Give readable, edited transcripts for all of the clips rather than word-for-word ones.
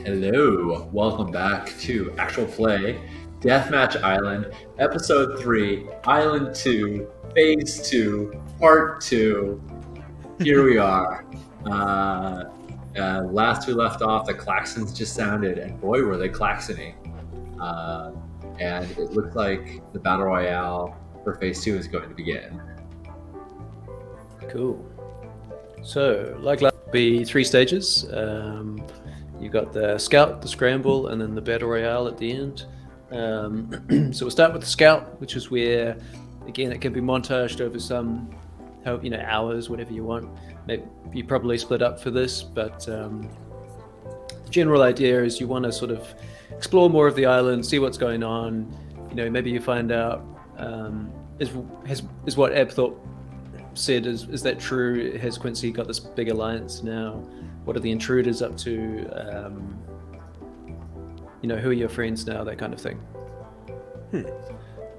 Hello, welcome back to Actual Play, Deathmatch Island, Episode 3, Island 2, Phase 2, Part 2. Here we are. Last we left off, the klaxons just sounded, and boy, were they klaxoning. And it looks like the Battle Royale for Phase 2 is going to begin. Cool. So, like last, be 3 stages. You've got the Scout, the Scramble, and then the Battle Royale at the end. So we'll start with the Scout, which is where, again, it can be montaged over some, hours, whatever you want. Maybe you probably split up for this, but the general idea is you want to sort of explore more of the island, see what's going on. Maybe you find out is what Abthorpe said is that true? Has Quincy got this big alliance now? What are the intruders up to? Who are your friends now? That kind of thing.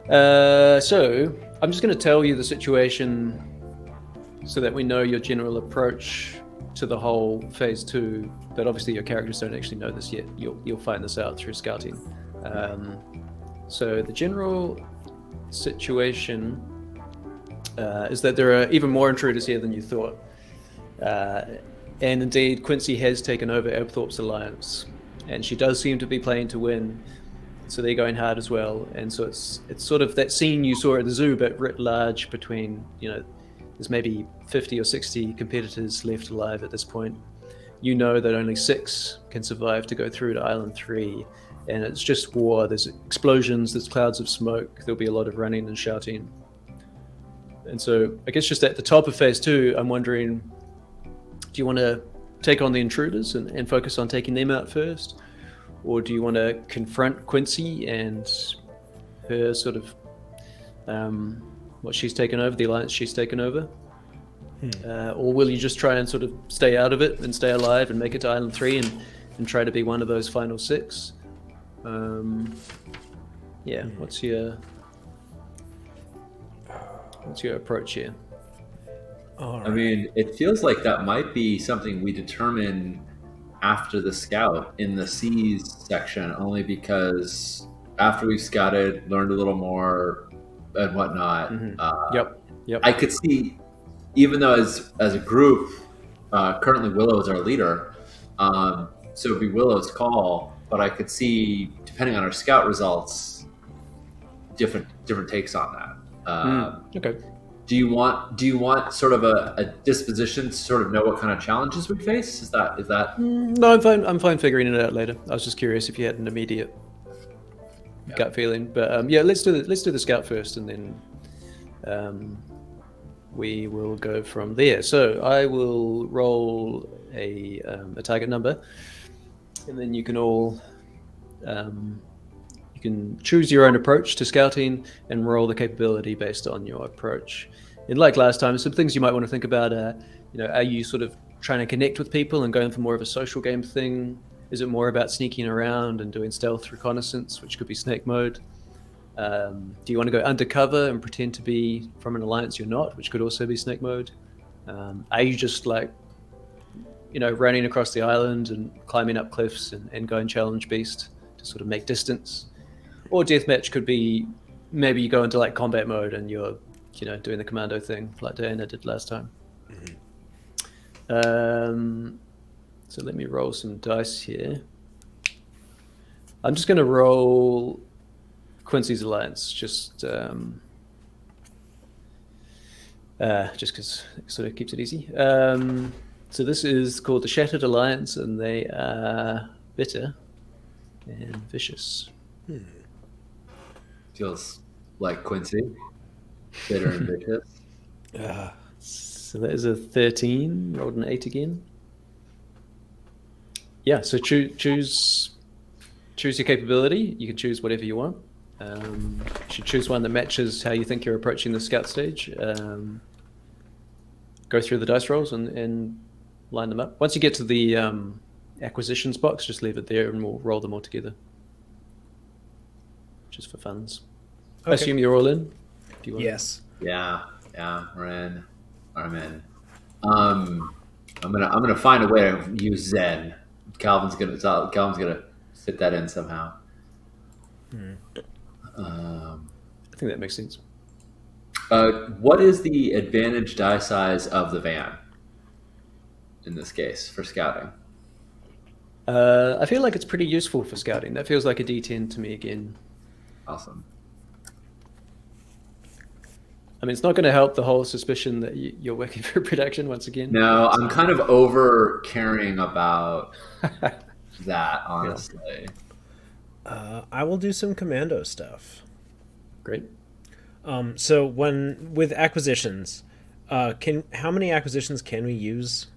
So I'm just going to tell you the situation so that we know your general approach to the whole phase 2. But obviously your characters don't actually know this yet. You'll find this out through scouting. So the general situation is that there are even more intruders here than you thought. And indeed, Quincy has taken over Abthorpe's alliance, and she does seem to be playing to win, so they're going hard as well. And so it's sort of that scene you saw at the zoo, but writ large between, there's maybe 50 or 60 competitors left alive at this point. You know that only 6 can survive to go through to Island 3, and it's just war. There's explosions, there's clouds of smoke, there'll be a lot of running and shouting. And so I guess just at the top of phase 2, I'm wondering, do you want to take on the intruders and focus on taking them out first? Or do you want to confront Quincy and her sort of what she's taken over, the alliance she's taken over? Or will you just try and sort of stay out of it and stay alive and make it to Island 3 and try to be one of those final 6? What's your approach here? Right. I mean, it feels like that might be something we determine after the scout in the C's section, only because after we've scouted, learned a little more and whatnot. Yep. I could see, even though as a group, currently Willow is our leader, so it'd be Willow's call. But I could see, depending on our scout results, different takes on that. Okay. Do you want sort of a disposition to sort of know what kind of challenges we face? Is that? No, I'm fine figuring it out later. I was just curious if you had an immediate gut feeling. But let's do the scout first, and then we will go from there. So I will roll a target number, and then you can all you can choose your own approach to scouting and roll the capability based on your approach. And like last time, some things you might want to think about are, are you sort of trying to connect with people and going for more of a social game thing? Is it more about sneaking around and doing stealth reconnaissance, which could be snake mode? Do you want to go undercover and pretend to be from an alliance you're not, which could also be snake mode? Are you just like, running across the island and climbing up cliffs and going challenge beast to sort of make distance? Or deathmatch could be maybe you go into like combat mode and you're, doing the commando thing like Diana did last time. So let me roll some dice here. I'm just going to roll Quincy's alliance, just because it sort of keeps it easy. So this is called the Shattered Alliance, and they are bitter and vicious. Feels like Quincy, bitter and vicious. So that is a 13. Rolled an 8 again. Yeah. So choose your capability. You can choose whatever you want. You should choose one that matches how you think you're approaching the scout stage. Go through the dice rolls and line them up. Once you get to the acquisitions box, just leave it there and we'll roll them all together. Just for funs. Okay. I assume you're all in? Do you want Yes. Yeah, we're in. I'm in. I'm gonna find a way to use Zen. Calvin's gonna fit that in somehow. I think that makes sense. What is the advantage die size of the van in this case for scouting? I feel like it's pretty useful for scouting. That feels like a D10 to me again. Awesome. I mean, it's not going to help the whole suspicion that you're working for production once again. No, I'm kind of over caring about But, that, honestly. I will do some commando stuff. great. So when with acquisitions, how many acquisitions can we use?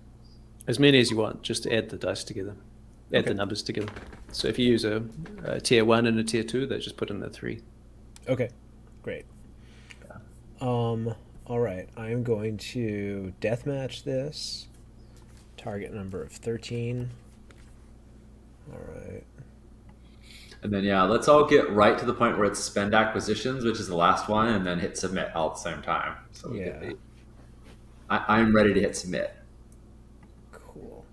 As many as you want, just to add the dice together, add the numbers together. So if you use a tier 1 and a tier 2, they just put in the 3. Okay, great. All right, I'm going to deathmatch this. Target number of 13. All right. And then let's all get right to the point where it's spend acquisitions, which is the last one, and then hit submit all at the same time. So we get I'm ready to hit submit. Cool.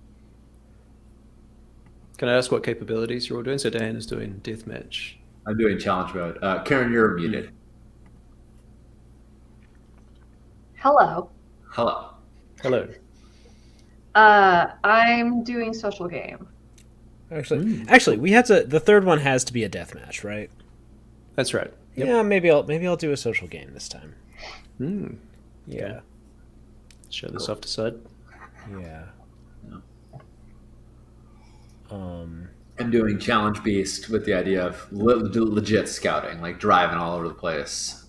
Can I ask what capabilities you're all doing? So Dan is doing deathmatch. I'm doing challenge mode. Karen, you're muted. Hello. Hello. Hello. I'm doing social game. Actually, we have to. The third one has to be a deathmatch, right? That's right. Yep. Yeah, maybe I'll do a social game this time. Yeah. Okay. Show this off to side. Yeah. I'm doing challenge beast with the idea of legit scouting, like driving all over the place.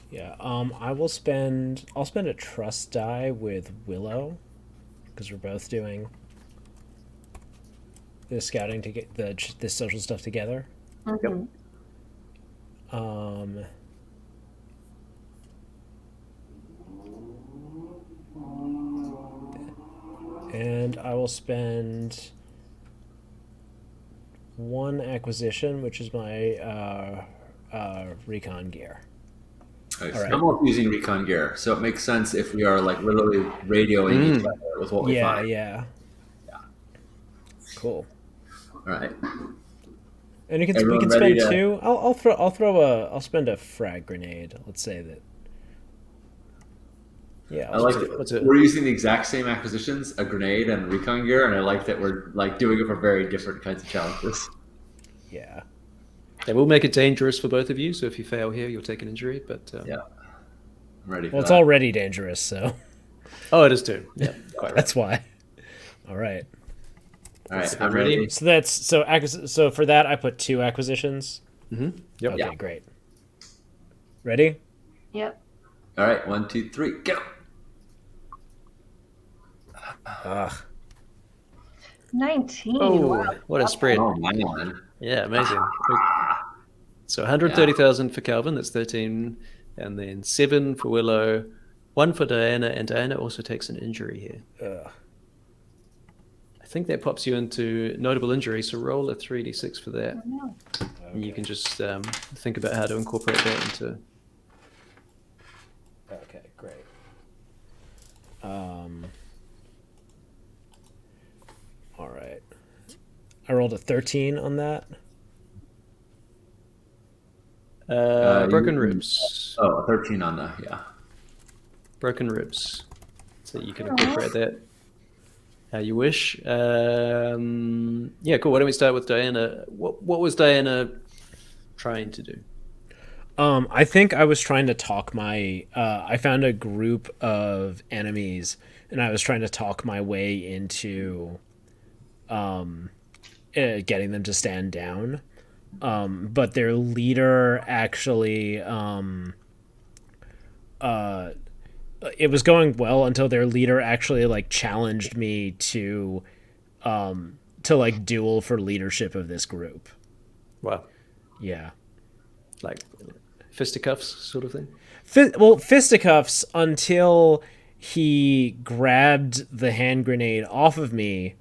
Yeah. I'll spend a trust die with Willow because we're both doing the scouting to get this social stuff together. Mm-hmm. And I will spend one acquisition, which is my recon gear. Nice. All right. I'm also using recon gear, so it makes sense if we are like literally radioing each other with what we find. Yeah. Cool. All right. And we Everyone can ready spend to- 2. I'll spend a frag grenade. Let's say that. Yeah. I like What's that it? we're using the exact same acquisitions, a grenade and recon gear, and I like that we're like doing it for very different kinds of challenges. Yeah. They will make it dangerous for both of you. So if you fail here, you'll take an injury. But Yeah. I'm ready for Well, it's that. already dangerous, so oh, it is too. Yeah, quite right. that's why. All right. All right, So I'm ready? ready. So that's so for that I put 2 acquisitions. Mm-hmm. Yep. Okay, Yeah. great. Ready? Yep. All right, 1, 2, 3, go. Ugh. 19. Oh, Wow. what a spread! Oh man. Yeah, amazing. So 130,000 for Calvin. That's 13, and then 7 for Willow, 1 for Diana, and Diana also takes an injury here. Ugh. I think that pops you into notable injury. So roll a 3d6 for that. No. And you can just think about how to incorporate that into. Okay, great. All right. I rolled a 13 on that. Broken ribs. Oh, 13 on the Broken ribs. So you can incorporate that how you wish. Yeah, cool. Why don't we start with Diana? What was Diana trying to do? I think I was trying to talk my. I found a group of enemies, and I was trying to talk my way into, getting them to stand down. But their leader actually, it was going well until their leader actually like challenged me to like duel for leadership of this group. Wow, Yeah. like fisticuffs sort of thing. Fisticuffs until he grabbed the hand grenade off of me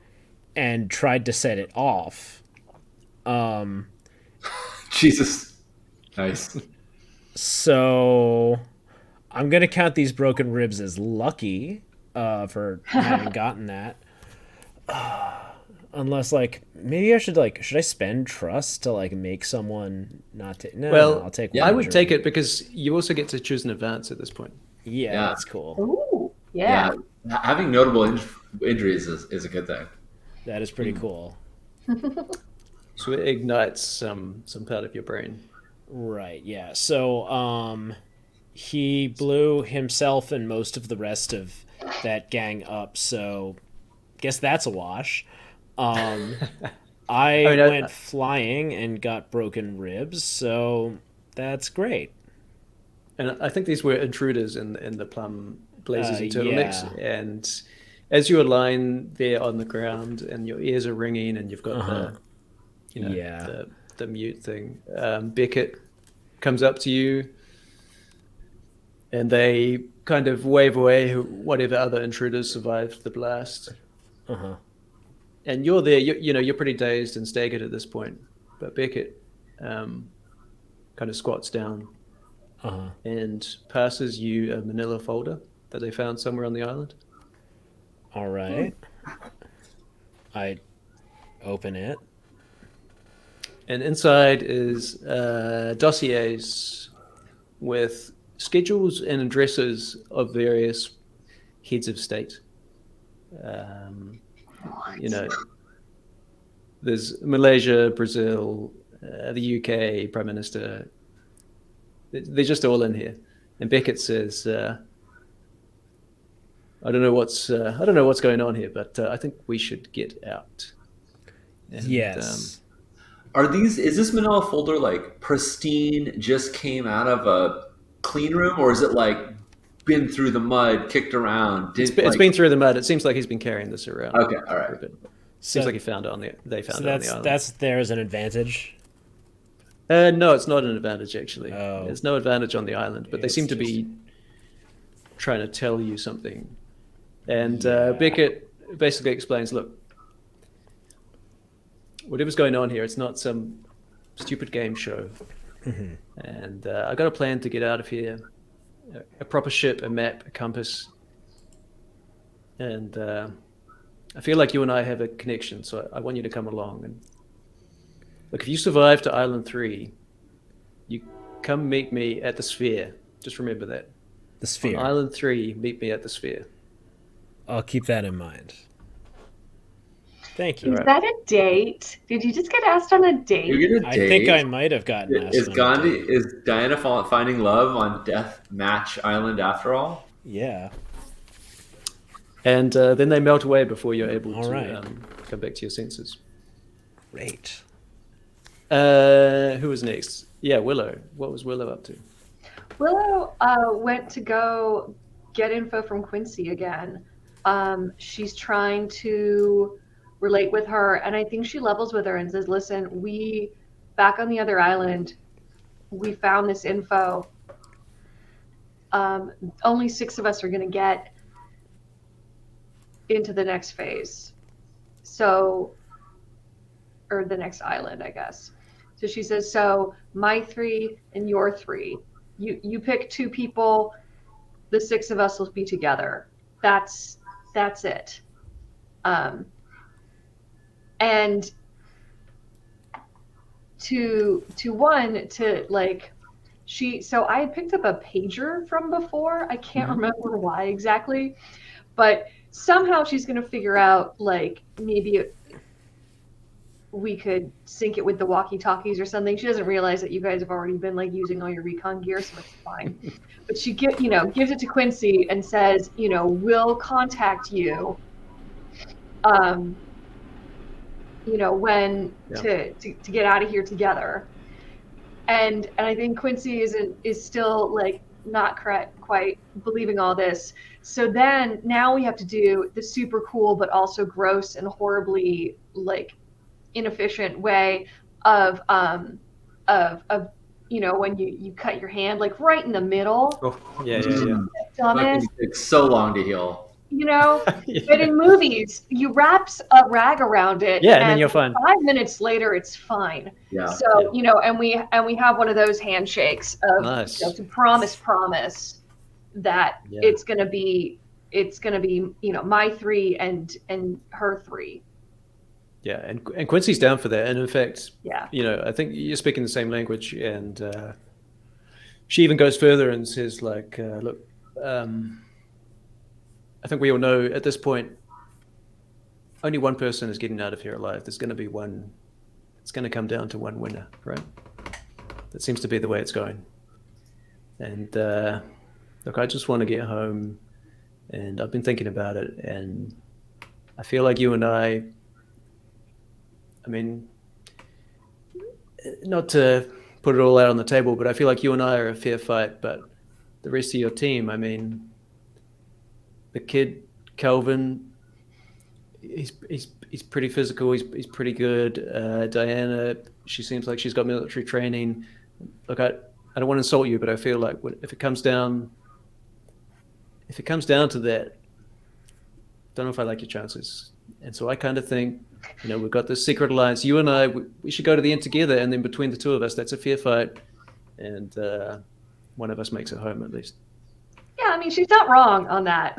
and tried to set it off. Jesus. Nice. So I'm gonna count these broken ribs as lucky for having gotten that. Unless like maybe I should should I spend trust to like make someone not take? No, I'll Well, take one I Yeah. would take injury. it because you also get to choose an advance at this point. Yeah, Yeah, that's cool. Ooh, yeah. yeah. Having notable injuries is a good thing. That is pretty cool. So it ignites some part of your brain. Right. Yeah. So he blew himself and most of the rest of that gang up. So guess that's a wash. Um, I I mean, went flying and got broken ribs, so that's great. and I think these were intruders in the plum blazers and turtlenecks. Yeah. And as you align there on the ground, and your ears are ringing, and you've got Uh-huh. you know Yeah. the mute thing, Beckett comes up to you, and they kind of wave away whatever other intruders survived the blast. Uh-huh. And you're there. You're pretty dazed and staggered at this point. But Beckett kind of squats down Uh-huh. and passes you a manila folder that they found somewhere on the island. All right. I open it. And inside is dossiers with schedules and addresses of various heads of state. Um, you know, there's Malaysia, Brazil, the UK Prime Minister. They're just all in here. And Beckett says, I don't know what's going on here, but I think we should get out." And, Yes. Is this manila folder like pristine, just came out of a clean room, or is it like been through the mud, kicked around? it's been through the mud. It seems like he's been carrying this around Okay, all for right. a bit. So, Seems like they found so it on the island. that's there as an advantage. No, it's not an advantage actually. Oh. There's no advantage on the island, but they It's seem to just- be trying to tell you something. And Yeah. Beckett basically explains, look, whatever's going on here, it's not some stupid game show. And I got a plan to get out of here, a proper ship, a map, a compass. And I feel like you and I have a connection, so I want you to come along. And look, if you survive to Island 3, you come meet me at the Sphere. Just remember that. The sphere. On Island 3, meet me at the Sphere. I'll keep that in mind. Thank you. Is that a date? Did you just get asked on a date? You're gonna I date? think I might have gotten asked. Is on a Gandhi date. is Diana finding love on Deathmatch Island after all? Yeah. And then they melt away before you're able All to right. come back to your senses. Great. Who was next? Yeah, Willow. What was Willow up to? Willow went to go get info from Quincy again. She's trying to relate with her, and I think she levels with her and says, listen, we, back on the other island, we found this info. Only 6 of us are going to get into the next phase. So, or the next island, I guess. So she says, so my 3 and your 3. You pick 2 people, the 6 of us will be together. That's it. And to like, so I picked up a pager from before. I can't remember why exactly, but somehow she's going to figure out, like, maybe we could sync it with the walkie-talkies or something. She doesn't realize that you guys have already been like using all your recon gear, so it's fine. But she gives it to Quincy and says, we'll contact you. When to get out of here together. And I think Quincy is still like not quite believing all this. So then now we have to do the super cool but also gross and horribly like inefficient way of when you cut your hand like right in the middle. Oh, yeah. Fucking Dumbest. takes so long to heal. you know. Yeah. But in movies, you wrap a rag around it, Yeah, and then and you're fine. 5 minutes later, it's fine. Yeah. So Yeah. you know, and we have one of those handshakes of Nice. to promise that Yeah. it's gonna be my 3 and her 3. Yeah, and Quincy's down for that. And in fact, Yeah. I think you're speaking the same language. And she even goes further and says, like, look, I think we all know at this point, only one person is getting out of here alive. There's going to be one. It's going to come down to one winner, right? That seems to be the way it's going. And look, I just want to get home, and I've been thinking about it, and I feel like you and I mean, not to put it all out on the table, but I feel like you and I are a fair fight, but the rest of your team, I mean, the kid, Kelvin, he's pretty physical. He's pretty good. Diana, she seems like she's got military training. Look, I don't want to insult you, but I feel like if it comes down to that, don't know if I like your chances. And so I kind of think, we've got this secret alliance. You and I, we should go to the end together, and then between the two of us, that's a fair fight, and one of us makes it home at least. Yeah, I mean, she's not wrong on that.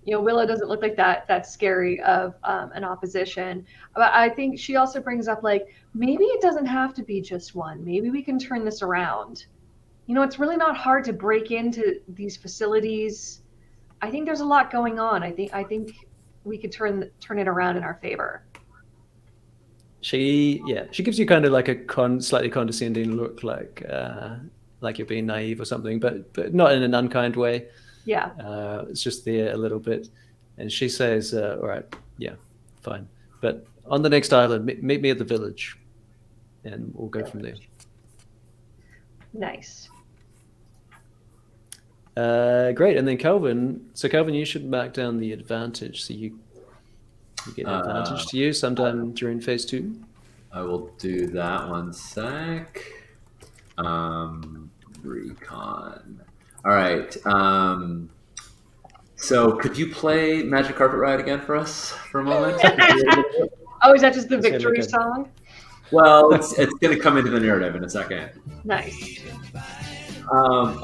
Willow doesn't look like that's scary of an opposition. But I think she also brings up, like, maybe it doesn't have to be just one. Maybe we can turn this around. It's really not hard to break into these facilities. I think there's a lot going on. I think we could turn it around in our favor. She gives you kind of like a slightly condescending look, like you're being naive or something, but not in an unkind way. Yeah. It's just there a little bit. And she says, all right, yeah, fine. But on the next island, meet me at the village, and we'll go from there. Nice. Great. And then Kelvin, you should mark down the advantage. So you get an advantage to you sometime during phase 2. I will do that. One sec. Recon. All right. So could you play Magic Carpet Ride again for us for a moment? Oh, is that just the victory song? Well, it's going to come into the narrative in a second. Nice.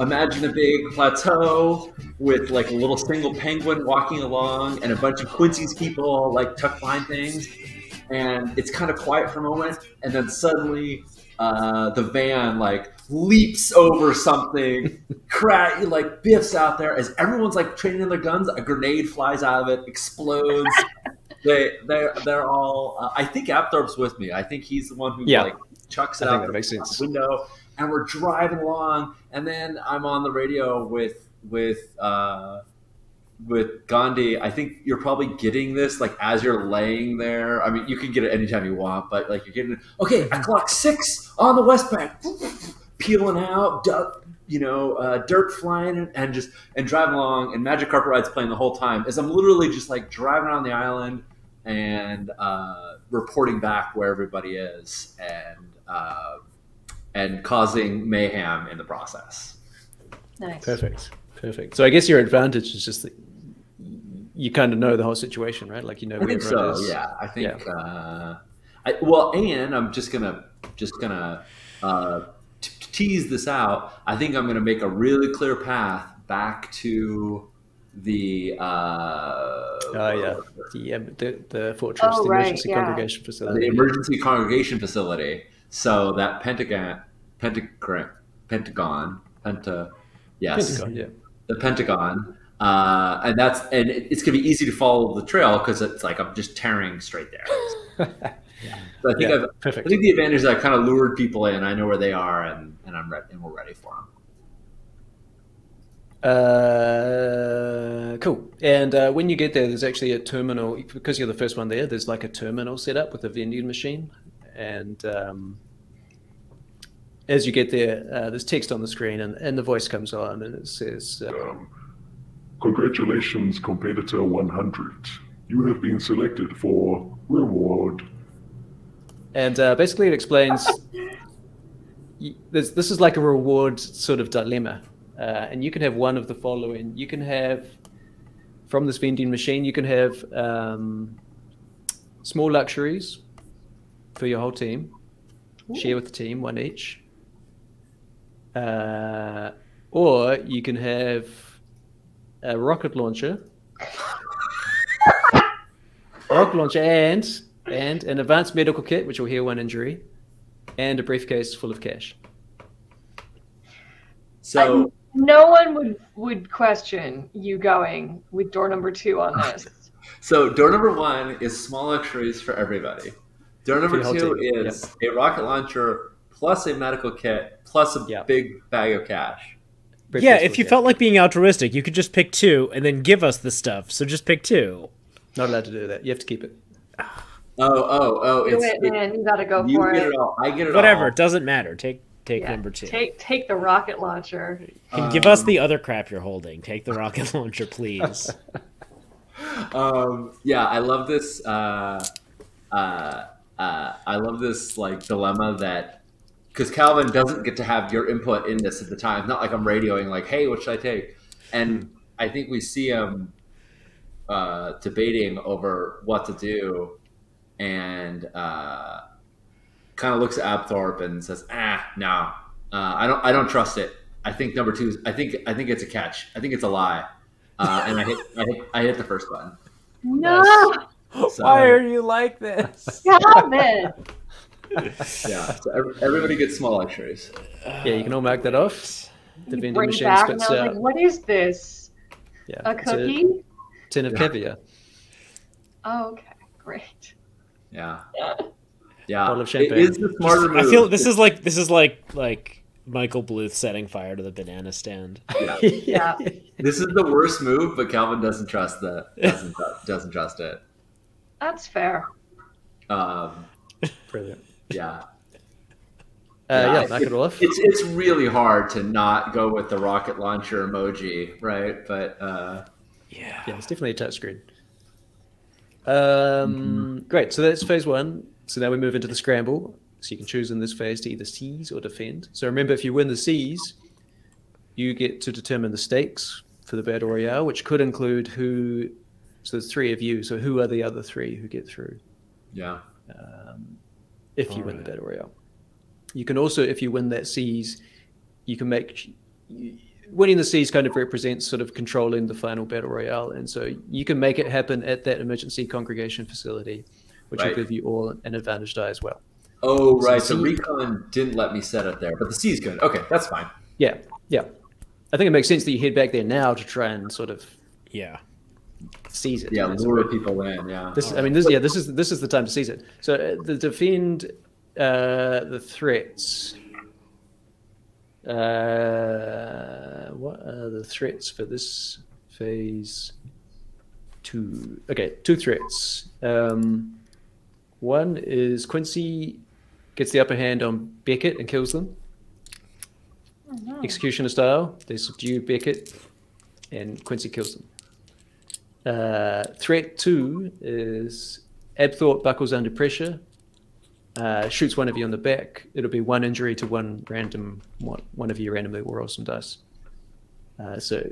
Imagine a big plateau with like a little single penguin walking along and a bunch of Quincy's people like tucked behind things. And it's kind of quiet for a moment. And then suddenly the van like leaps over something, like biffs out there as everyone's like training in their guns. A grenade flies out of it, explodes. They're all. I think Apthorpe's with me. I think he's the one who like chucks it out the window. And we're driving along, and then I'm on the radio with Gandhi. I think you're probably getting this like as you're laying there. I mean, you can get it anytime you want, but like you're getting it. Okay, at clock 6 on the west bank, peeling out, dirt flying, and driving along. And Magic Carpet Ride's playing the whole time as I'm literally just like driving around the island and reporting back where everybody is and causing mayhem in the process. Nice. Perfect. So I guess your advantage is just that you kind of know the whole situation, right? Like I think so. Is. Yeah, I think. Yeah. And I'm just gonna tease this out. I think I'm gonna make a really clear path back to the the fortress, the emergency congregation facility. The emergency congregation facility. So that Pentagon, the Pentagon, and it's gonna be easy to follow the trail because it's like I'm just tearing straight there. So I think perfect. I think the advantage is I kind of lured people in. I know where they are, and I'm ready, and we're ready for them. Cool. And when you get there, there's actually a terminal because you're the first one there. There's like a terminal set up with a vending machine. And as you get there, there's text on the screen, and the voice comes on, and it says, "Congratulations, competitor 100. You have been selected for reward." And basically, it explains this is like a reward sort of dilemma. and you can have one of the following. You can have, from this vending machine, you can have small luxuries for your whole team. Share with the team, one each. Or you can have a rocket launcher. And an advanced medical kit, which will heal one injury, and a briefcase full of cash. So no one would question you going with door number 2 on this. So door number 1 is small luxuries for everybody. Door number For your 2 whole team, is a rocket launcher plus a medical kit plus a big bag of cash. Yeah, if you felt like being altruistic, you could just pick 2 and then give us the stuff. So just pick 2. Not allowed to do that. You have to keep it. Do it, man. You gotta go You for get it. it all. I get it all. Whatever, it doesn't matter. Take number 2. Take the rocket launcher. And give us the other crap you're holding. Take the rocket launcher, please. Yeah, I love this. I love this like dilemma that because Calvin doesn't get to have your input in this at the time. It's not like I'm radioing like, "Hey, what should I take?" And I think we see him debating over what to do, and kind of looks at Abthorpe and says, no, I don't trust it. I think number 2 I think it's a catch. I think it's a lie." And I hit the first button. No, So, Why are you like this? Calvin. yeah, so everybody gets small luxuries. Yeah, you can all mark that off. The vending Bring machine back, and I spits was out like, "What is this? yeah, A it's cookie?" tin of caviar, Oh, okay, great. Yeah, bottle of it champagne. is the smarter move. I feel this is like Michael Bluth setting fire to the banana stand. Yeah. This is the worst move, but Calvin doesn't trust that. Doesn't trust it. That's fair. Brilliant. Yeah. Knock it off. It's really hard to not go with the rocket launcher emoji, right? But Yeah, it's definitely a touchscreen. Great. So that's phase 1. So now we move into the scramble. So you can choose in this phase to either seize or defend. So remember, if you win the seize, you get to determine the stakes for the battle royale, which could include who. So there's 3 of you. So who are the other 3 who get through? yeah, If you win the battle royale, you can also, if you win that seize, you can make. Winning the seize kind of represents sort of controlling the final battle royale, and so you can make it happen at that emergency congregation facility, which will give you all an advantage die as well. Oh, right. So So recon didn't let me set it there, but the C is good. Okay, that's fine. Yeah. I think it makes sense that you head back there now to try and sort of seize it. Yeah, lure people in. Yeah. This is the time to seize it. So the defend the threats. What are the threats for this phase 2? Okay, 2 threats. One is Quincy gets the upper hand on Beckett and kills them. Executioner style. They subdue Beckett and Quincy kills them. Threat 2 is Abthorpe buckles under pressure, shoots one of you on the back. It'll be 1 injury to one of you randomly will roll some dice. So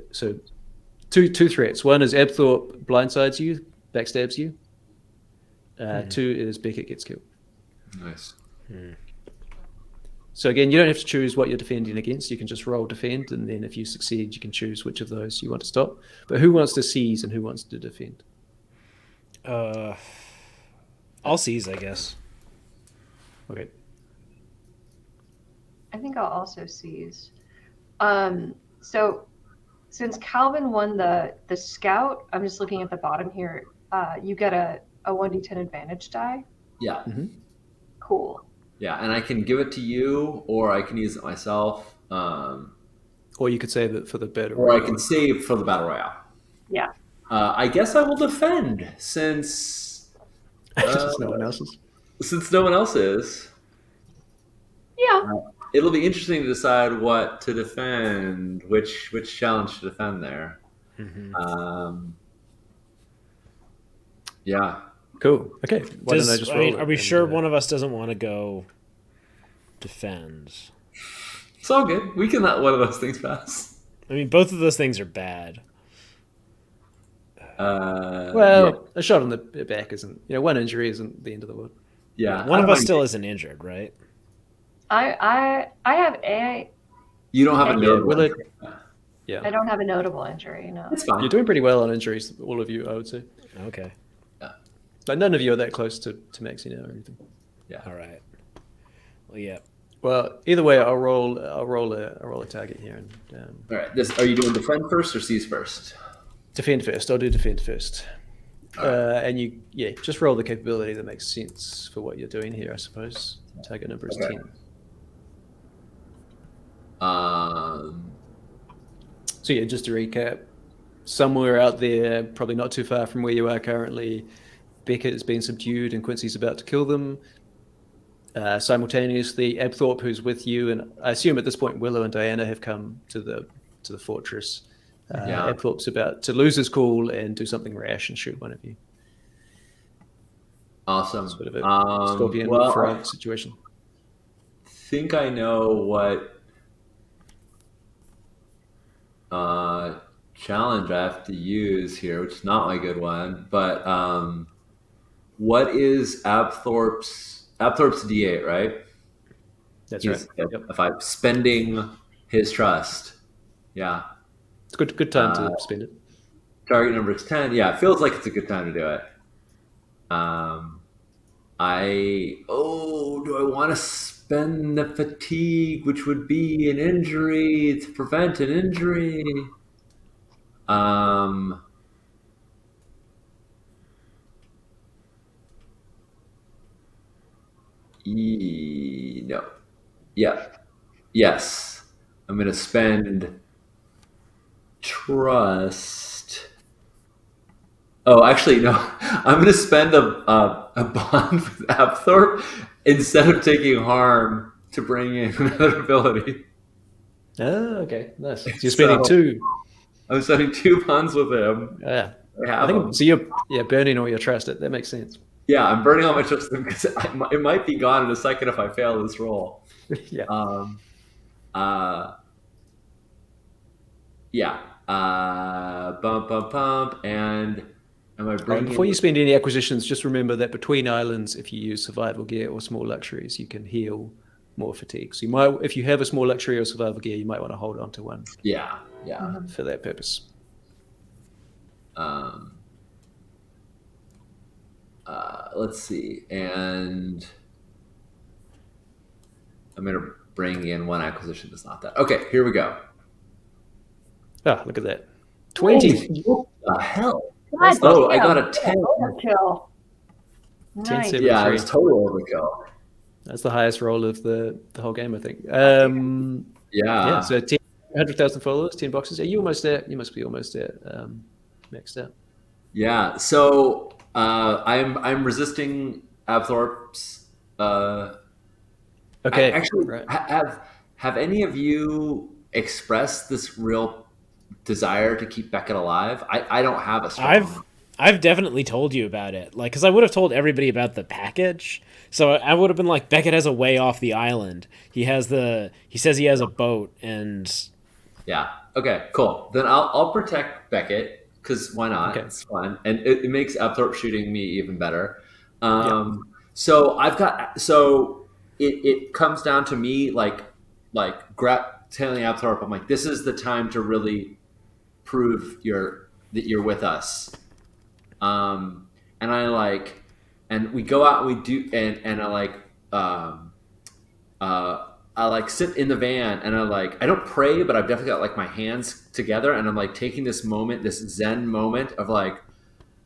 two threats. One is Abthorpe blindsides you, backstabs you. 2 is Beckett gets killed. Nice. So again, you don't have to choose what you're defending against. You can just roll defend, and then if you succeed, you can choose which of those you want to stop. But who wants to seize and who wants to defend? I'll seize, I guess. Okay. I think I'll also seize. So since Calvin won the scout, I'm just looking at the bottom here. You get a 1d10 advantage die. Yeah. Cool. Yeah, and I can give it to you, or I can use it myself, Or you could save it for the battle. or I can save for the battle royale. Yeah. I guess I will defend since Since no one else is. since no one else is. Yeah. It'll be interesting to decide what to defend, which challenge to defend there. Yeah. Cool. Okay. Why don't I just roll it? Are we And, sure one of us doesn't want to go defend? It's all good. We can let one of those things pass. I mean, both of those things are bad. Yeah, Well, a shot on the back isn't. One injury isn't the end of the world. yeah. One I of don't us mind. still isn't injured, right? I have a You don't have a Yeah, notable will it? injury. Yeah, I don't have a notable injury. No. It's fine. you're doing pretty well on injuries, all of you, I would say. Okay. Yeah, Like none of you are that close to maxing out or anything. yeah. All right. Well, yeah. Well, either way, I'll roll a target here and All right. This. Are you doing defend first or seize first? defend first. I'll do defend first. All right. And just roll the capability that makes sense for what you're doing here, I suppose. Target number is Okay. 10. So yeah, just to recap, somewhere out there, probably not too far from where you are currently, Beckett has been subdued and Quincy's about to kill them. Simultaneously, Abthorpe, who's with you, and I assume at this point Willow and Diana have come to the fortress. Yeah. Abthorpe's about to lose his cool and do something rash and shoot one of you. Awesome. Sort of a scorpion Well, frog situation. I think I know what challenge I have to use here, which is not my good one. But what is Abthorpe's D8, right? That's right. Yep. If I'm spending his trust, yeah. It's a good time to spend it. Target number is 10. Yeah, it feels like it's a good time to do it. Do I want to spend the fatigue, which would be an injury, to prevent an injury? No. Yeah. Yes. I'm going to spend trust. Oh, actually, no. I'm going to spend a bond with Abthorpe instead of taking harm to bring in another ability. Oh, okay, nice. So you're spending So- two. I'm spending 2 bonds with him. Yeah, I have I think them. so. You're burning all your trust. That makes sense. Yeah, I'm burning all my trust in them because it might be gone in a second if I fail this roll. Yeah. Yeah. Bump. And am I Oh, bringing before in- you spend any acquisitions, just remember that between islands, if you use survival gear or small luxuries, you can heal more fatigue. So you might, if you have a small luxury or survival gear, you might want to hold on to one Yeah. for that purpose. Let's see. And I'm going to bring in one acquisition that's not that. Okay, here we go. Ah, look at that. 20. What the hell? God Oh, I damn. got a 10. Overkill. 10, Nice. 7, Yeah, it 3. was total overkill. That's the highest roll of the whole game, I think. Yeah. So 100,000 followers, 10 boxes. Are you almost there? You must be almost there. Maxed out. Yeah. So I'm resisting Abthorpe's. Okay. Actually, right. have any of you expressed this real desire to keep Beckett alive? I don't have a strong. I've definitely told you about it, like, because I would have told everybody about the package. So I would have been like, Beckett has a way off the island. He says he has a boat, and Yeah. Okay. Cool. Then I'll protect Beckett because why not? Okay. It's fun, and it makes Abthorpe shooting me even better. So it comes down to me like telling Abthorpe, I'm like, this is the time to really prove that you're with us. And and we go out and we do, and I like sit in the van and I don't pray, but I've definitely got like my hands together and I'm like taking this moment, this Zen moment of like,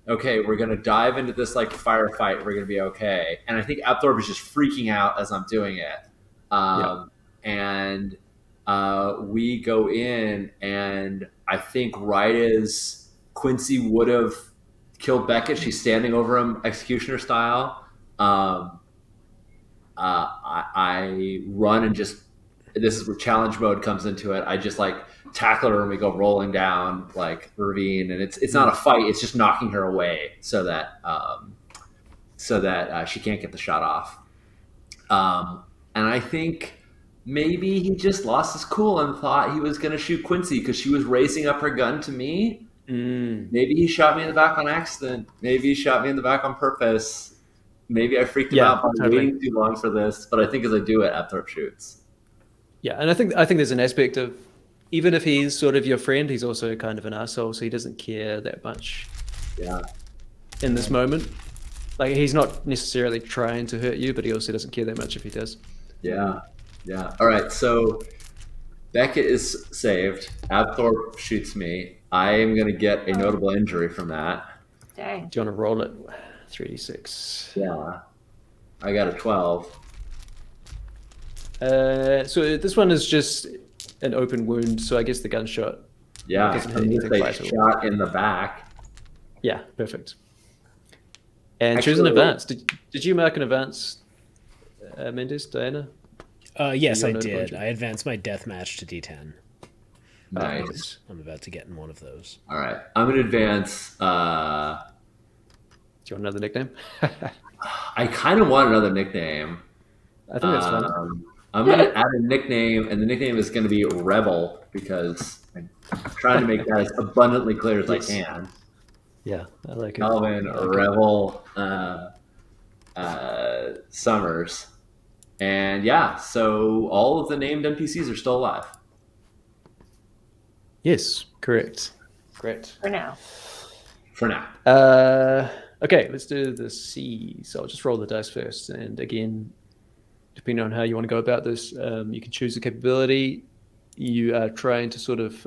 okay, we're going to dive into this like firefight. We're going to be okay. And I think Abthorpe is just freaking out as I'm doing it. And we go in, and I think right as Quincy would have killed Beckett, she's standing over him executioner style. I run and just, this is where challenge mode comes into it. I just like tackle her and we go rolling down like ravine, and it's not a fight. It's just knocking her away so that she can't get the shot off. And I think maybe he just lost his cool and thought he was going to shoot Quincy because she was raising up her gun to me. Maybe he shot me in the back on accident. Maybe he shot me in the back on purpose. Maybe I freaked him Yeah, out by totally. waiting too long for this. But I think as I do it, Apthorpe shoots. Yeah, and I think there's an aspect of, even if he's sort of your friend, he's also kind of an asshole, so he doesn't care that much Yeah. in this moment. Like, he's not necessarily trying to hurt you, but he also doesn't care that much if he does. Yeah. Yeah. All right. So Beckett is saved. Abthorpe shoots me. I am going to get a notable injury from that. Dang. Do you want to roll it? 3d6. Yeah. I got a 12. So this one is just an open wound, so I guess the gunshot Yeah. doesn't hit I'm anything going to say vital. shot in the back. Yeah, perfect. And Actually, choose an advance. Did you mark an advance, Mendes, Diana? Yes, Your I notable did. injury. I advanced my deathmatch to D10. Nice. I'm about to get in one of those. All right. I'm going to advance. Do you want another nickname? I kind of want another nickname. I think that's fine. I'm going to add a nickname, and the nickname is going to be Rebel because I'm trying to make that as abundantly clear as Yes. I can. Yeah, I like it. Calvin I like it. Rebel Summers. And yeah, so all of the named NPCs are still alive. Yes, correct. Great. For now. For now. Okay, let's do the C. So I'll just roll the dice first. And again, depending on how you want to go about this, you can choose a capability. You are trying to sort of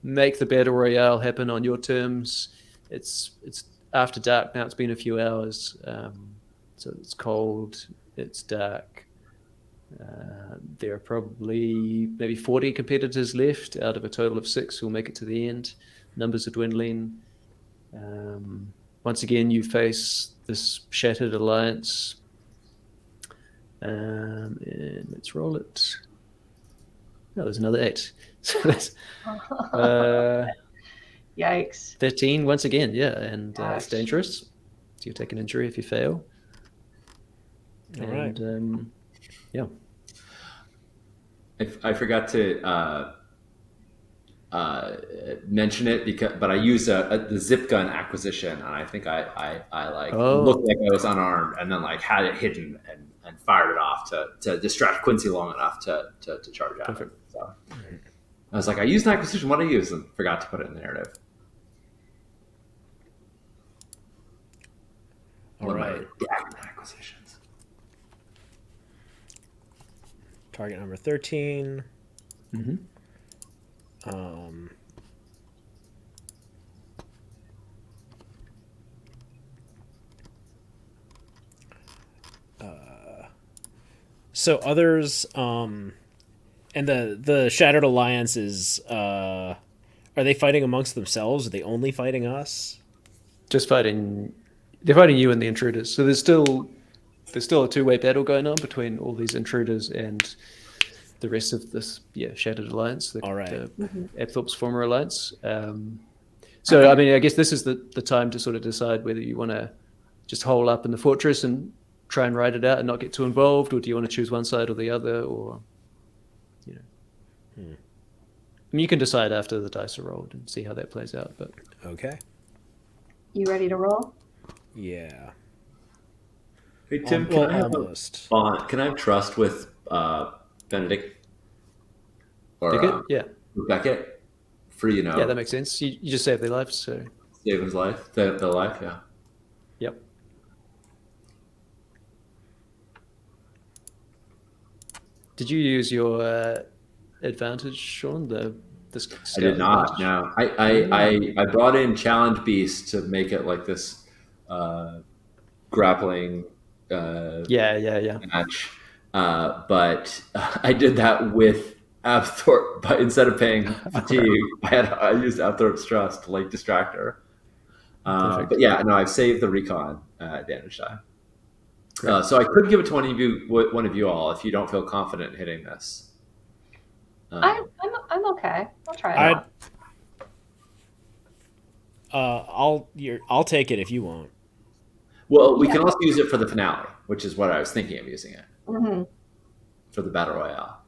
make the battle royale happen on your terms. It's after dark now. It's been a few hours, so it's cold. It's dark. There are probably maybe 40 competitors left out of a total of 6 who'll make it to the end. Numbers are dwindling. Once again, you face this shattered alliance. And let's roll it. Oh, there's another 8. So that's Yikes. 13 once again, yeah, and it's Gosh. dangerous. So you take an injury if you fail. All right. And yeah. I forgot to mention it but I used the zip gun acquisition, and I think I like looked like I was unarmed, and then like had it hidden and fired it off to distract Quincy long enough to charge out. Perfect. So I was like, I used an acquisition. What did I use? And forgot to put it in the narrative. All right. Acquisitions. Target number 13. Mm-hmm. So others, and the Shattered Alliance is, are they fighting amongst themselves? Are they only fighting us? Just fighting. They're fighting you and the intruders. So there's still a two-way battle going on between all these intruders and the rest of this Shattered Alliance. All right. The Apthorpe's former alliance. So I mean, I guess this is the time to sort of decide whether you want to just hole up in the fortress and try and ride it out and not get too involved, or do you want to choose one side or the other, or I mean, you can decide after the dice are rolled and see how that plays out. But Okay. You ready to roll? Yeah. Hey Tim, Well, can I have almost. can I have trust with Benedict or Beckett for yeah, that makes sense. You just save their lives, so save his life, the life, yeah. yep. Did you use your advantage, Sean? The I did not. advantage? No, I brought in challenge beast to make it like this grappling Yeah. match, but I did that with Abthorpe. But instead of paying fatigue, I used Abthorpe's trust to like distract her. But yeah, no, I've saved the recon advantage die. So I could give it to one of you all if you don't feel confident in hitting this. I'm okay. I'll try it. I'll take it if you won't. Well, we can also use it for the finale, which is what I was thinking of using it. Mm-hmm. for the battle royale.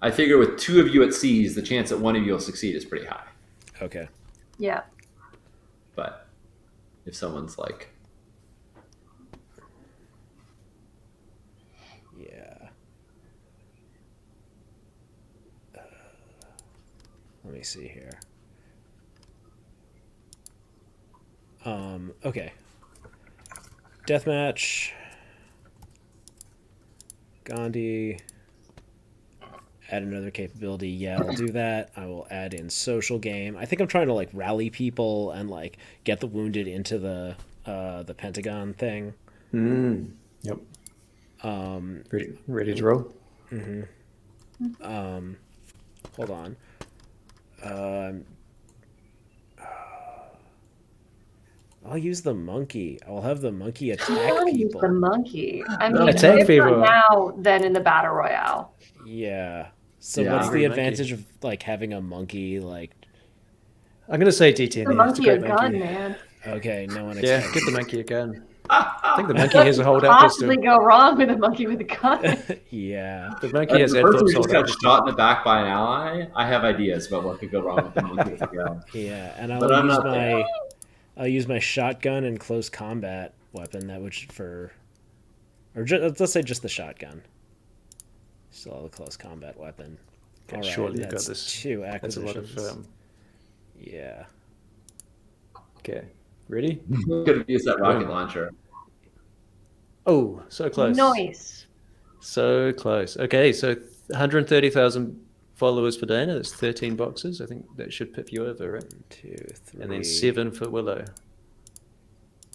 I figure with 2 of you at C's, the chance that one of you will succeed is pretty high. Okay. Yeah. But if someone's like, Yeah. Let me see here. Okay. Deathmatch. Gandhi. Add another capability. Yeah, I'll do that. I will add in social game. I think I'm trying to like rally people and like get the wounded into the Pentagon thing. Yep. Ready to roll. Hold on. I'll use the monkey. I will have the monkey I attack want to use the people. monkey. I mean, Attack different people. now than in the battle royale. Yeah. So Yeah. what's the Angry monkey. advantage of like having a monkey? Like, I'm going to say D10 The here. It's a monkey a great gun, monkey. man. okay, no one Yeah, expects. give the monkey a gun. I think the monkey What has a could holdout possibly pistol. go wrong with a monkey with a gun? Yeah. The monkey has the person Adthorp's who just holdout got pistol. shot in the back by an ally, I have ideas about what could go wrong with the monkey with a gun. Yeah, and I But will I'm use not there. I'll use my shotgun and close combat weapon. That which for, or let's say just the shotgun. Still have a close combat weapon. Okay, All right, surely you've that's got this. 2 That's a lot acquisitions. of. Yeah. Okay, ready? Could have used that rocket Boom. launcher. Oh, so close. Nice. So close. Okay, so 130,000 followers for Dana. That's 13 boxes. I think that should pip you over, right? 1, 2, 3. And then 7 for Willow.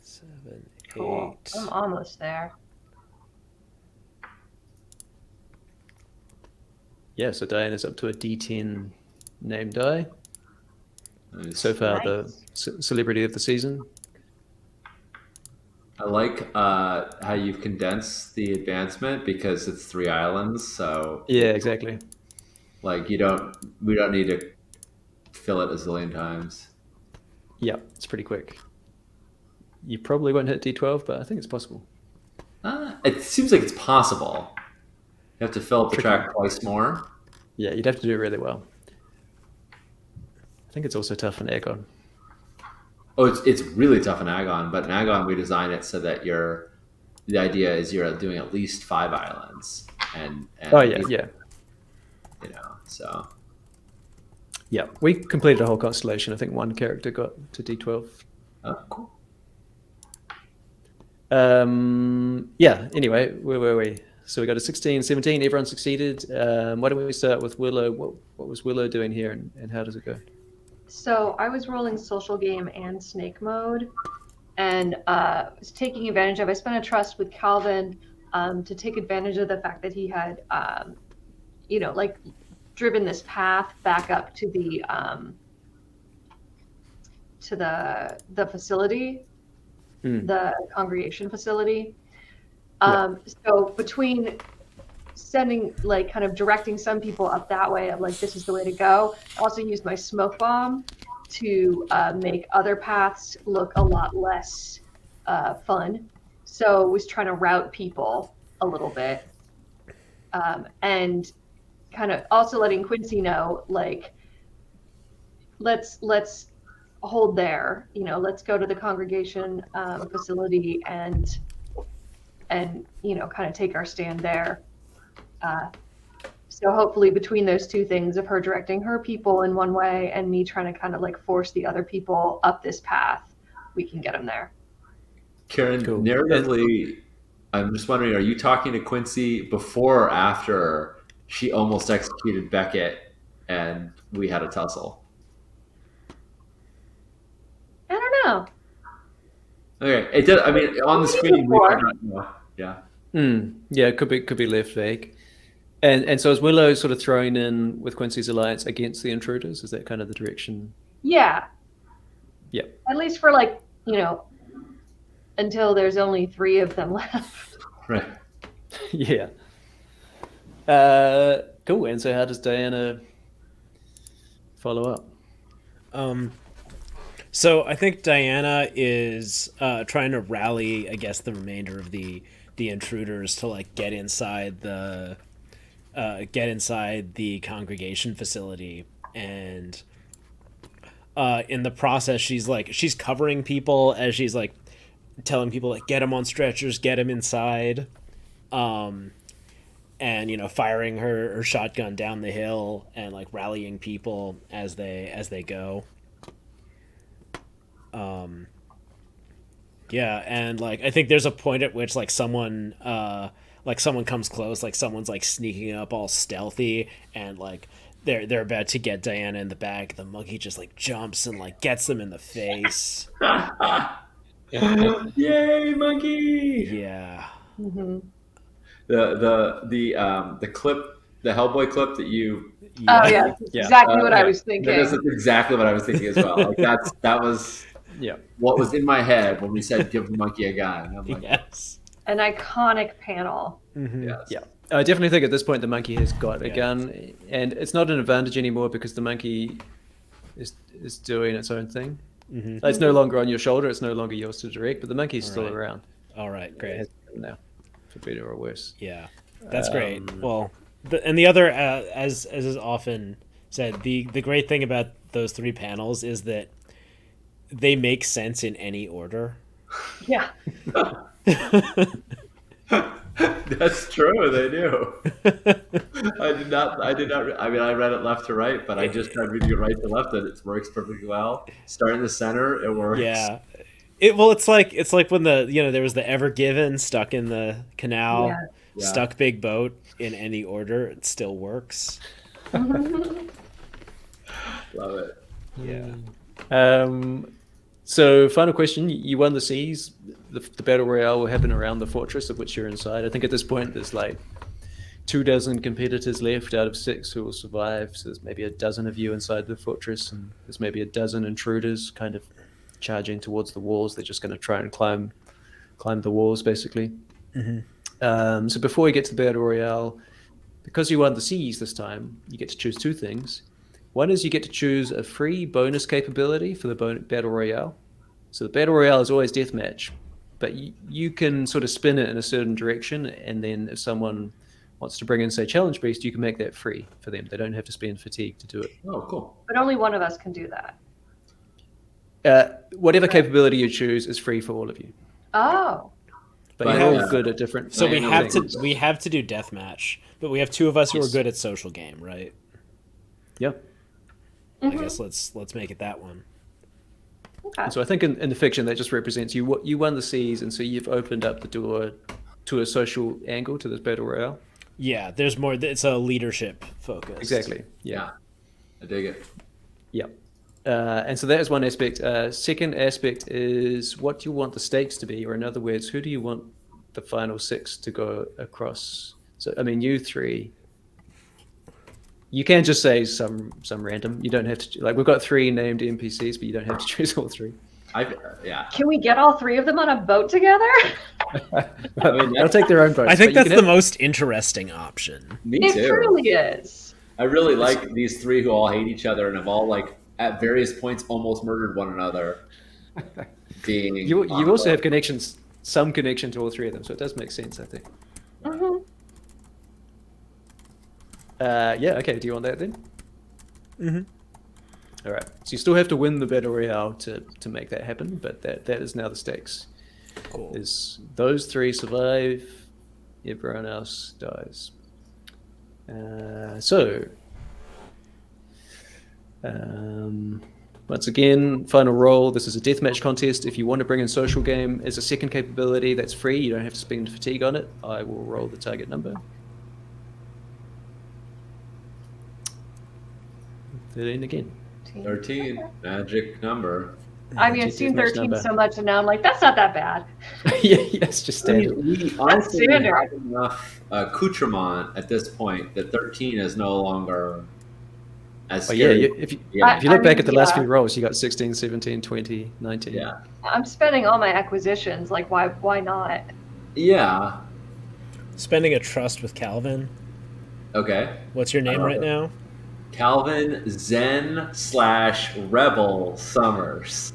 7, Cool. 8. I'm almost there. Yeah, so Diana's up to a D10 name die. Nice. So far, the Nice. celebrity of the season. I like how you've condensed the advancement because it's 3 islands. So Yeah, exactly. like we don't need to fill it a zillion times. Yeah, it's pretty quick. You probably won't hit D12, but I think it's possible. It seems like it's possible. You have to fill up the Tricky. track twice more. Yeah, you'd have to do it really well. I think it's also tough in Agon. Oh, it's really tough in Agon, but in Agon we design it so that the idea is you're doing at least 5 islands, and Oh yeah. So Yeah, we completed a whole constellation. I think one character got to D12. cool. Yeah, anyway, where were we? So we got a 16, 17, everyone succeeded. Why don't we start with Willow? What was Willow doing here, and how does it go? So I was rolling social game and snake mode, and was taking advantage of. I spent a trust with Calvin to take advantage of the fact that he had, like driven this path back up to the facility, the congregation facility. So between sending, like, kind of directing some people up that way of like, this is the way to go, I also used my smoke bomb to make other paths look a lot less fun. So was trying to route people a little bit, and kind of also letting Quincy know, like, let's hold there, let's go to the congregation facility and kind of take our stand there. So hopefully between those two things of her directing her people in one way and me trying to kind of like force the other people up this path, we can get them there. Karen, Cool. narratively, I'm just wondering, are you talking to Quincy before or after she almost executed Beckett and we had a tussle? I don't know. Okay, it did. I mean, on the screen, we Before. might not know. Yeah. Yeah, it could be left vague. And so is Willow sort of thrown in with Quincy's alliance against the intruders? Is that kind of the direction? Yeah. Yeah. At least for like, until there's only 3 of them left. Right. Yeah. Cool. And so how does Diana follow up? So I think Diana is trying to rally, I guess, the remainder of the the intruders to like get inside the congregation facility, and in the process she's covering people as she's like telling people like get him on stretchers, get him inside, and firing her shotgun down the hill and like rallying people as they go. Yeah, and like I think there's a point at which like someone comes close, like someone's like sneaking up all stealthy, and like they're about to get Diana in the back. The monkey just like jumps and like gets them in the face. Yay, monkey! Yeah. Mm-hmm. The clip, the Hellboy clip that you. Oh yeah, that's exactly what I was thinking. That's exactly what I was thinking as well. Like that was what was in my head when we said give the monkey a gun. I'm like, Yes. An iconic panel. Mm-hmm. yes. Yeah, I definitely think at this point the monkey has got a gun, and it's not an advantage anymore because the monkey is doing its own thing. Mm-hmm. It's no longer on your shoulder; it's no longer yours to direct, but the monkey's still right. around. All right, great. Now, for better or worse. Yeah, that's great. Well, and the other, as is often said, the great thing about those three panels is that they make sense in any order. Yeah. That's true. They do. I did not. I mean, I read it left to right, but I just tried reading it right to left, and it works perfectly well. Start in the center, it works. Yeah. It's like when there was the Ever Given stuck in the canal, Yeah. stuck big boat in any order, it still works. Love it. Yeah. So, final question. You won the seas. The battle royale will happen around the fortress of which you're inside. I think at this point there's like 24 competitors left out of 6 who will survive. So there's maybe a dozen of you inside the fortress, and there's maybe a dozen intruders kind of charging towards the walls. They're just going to try and climb the walls, basically. Mm-hmm. So before we get to the battle royale, because you won the seas this time, you get to choose 2 things. One is you get to choose a free bonus capability for the battle royale. So the battle royale is always deathmatch, but you can sort of spin it in a certain direction, and then if someone wants to bring in, say, challenge beast, you can make that free for them. They don't have to spend fatigue to do it. Oh, cool. But only one of us can do that. Whatever capability you choose is free for all of you. Oh. But But, you're yeah. all good at different. So we have things. to do deathmatch, but we have 2 of us who are Yes. good at social game, right? Yeah. I guess let's make it that one. Okay. And so I think in the fiction that just represents you won the seas, and so you've opened up the door to a social angle to this battle royale. Yeah, there's more. It's a leadership focus. Exactly. Yeah. Yeah. I dig it. Yeah. And so that is one aspect. Second aspect is what do you want the stakes to be, or in other words, who do you want the final 6 to go across? So I mean, you 3. You can just say some random. You don't have to, like, we've got 3 named NPCs, but you don't have to choose all 3. Yeah. Can we get all 3 of them on a boat together? I mean, they'll take their own votes. I think but you that's can the most interesting option. Me It too. truly is. I really like these 3 who all hate each other and have all, like, at various points almost murdered one another. Being You also have connections, some connection to all 3 of them, so it does make sense, I think. Mm-hmm. Yeah, okay, do you want that then? Mm-hmm. All right, so you still have to win the battle royale to make that happen, but that is now the stakes. Cool. Is those 3 survive, everyone else dies. Once again, final roll. This is a deathmatch contest. If you want to bring in social game as a second capability, that's free. You don't have to spend fatigue on it. I will roll the target number. 13 again. 13. Magic number. I mean, I've seen Deathmatch 13 number. so much, and now I'm like, that's not that bad. Yeah, it's just standard. We honestly standard. have enough accoutrement at this point that 13 is no longer as But yeah, scary. if you Yeah. look I back mean, at the last yeah. few rolls, you got 16, 17, 20, 19. Yeah. I'm spending all my acquisitions. Like, why not? Yeah. Spending a trust with Calvin. Okay. What's your name love right it. now? Calvin Zen/Rebel Summers.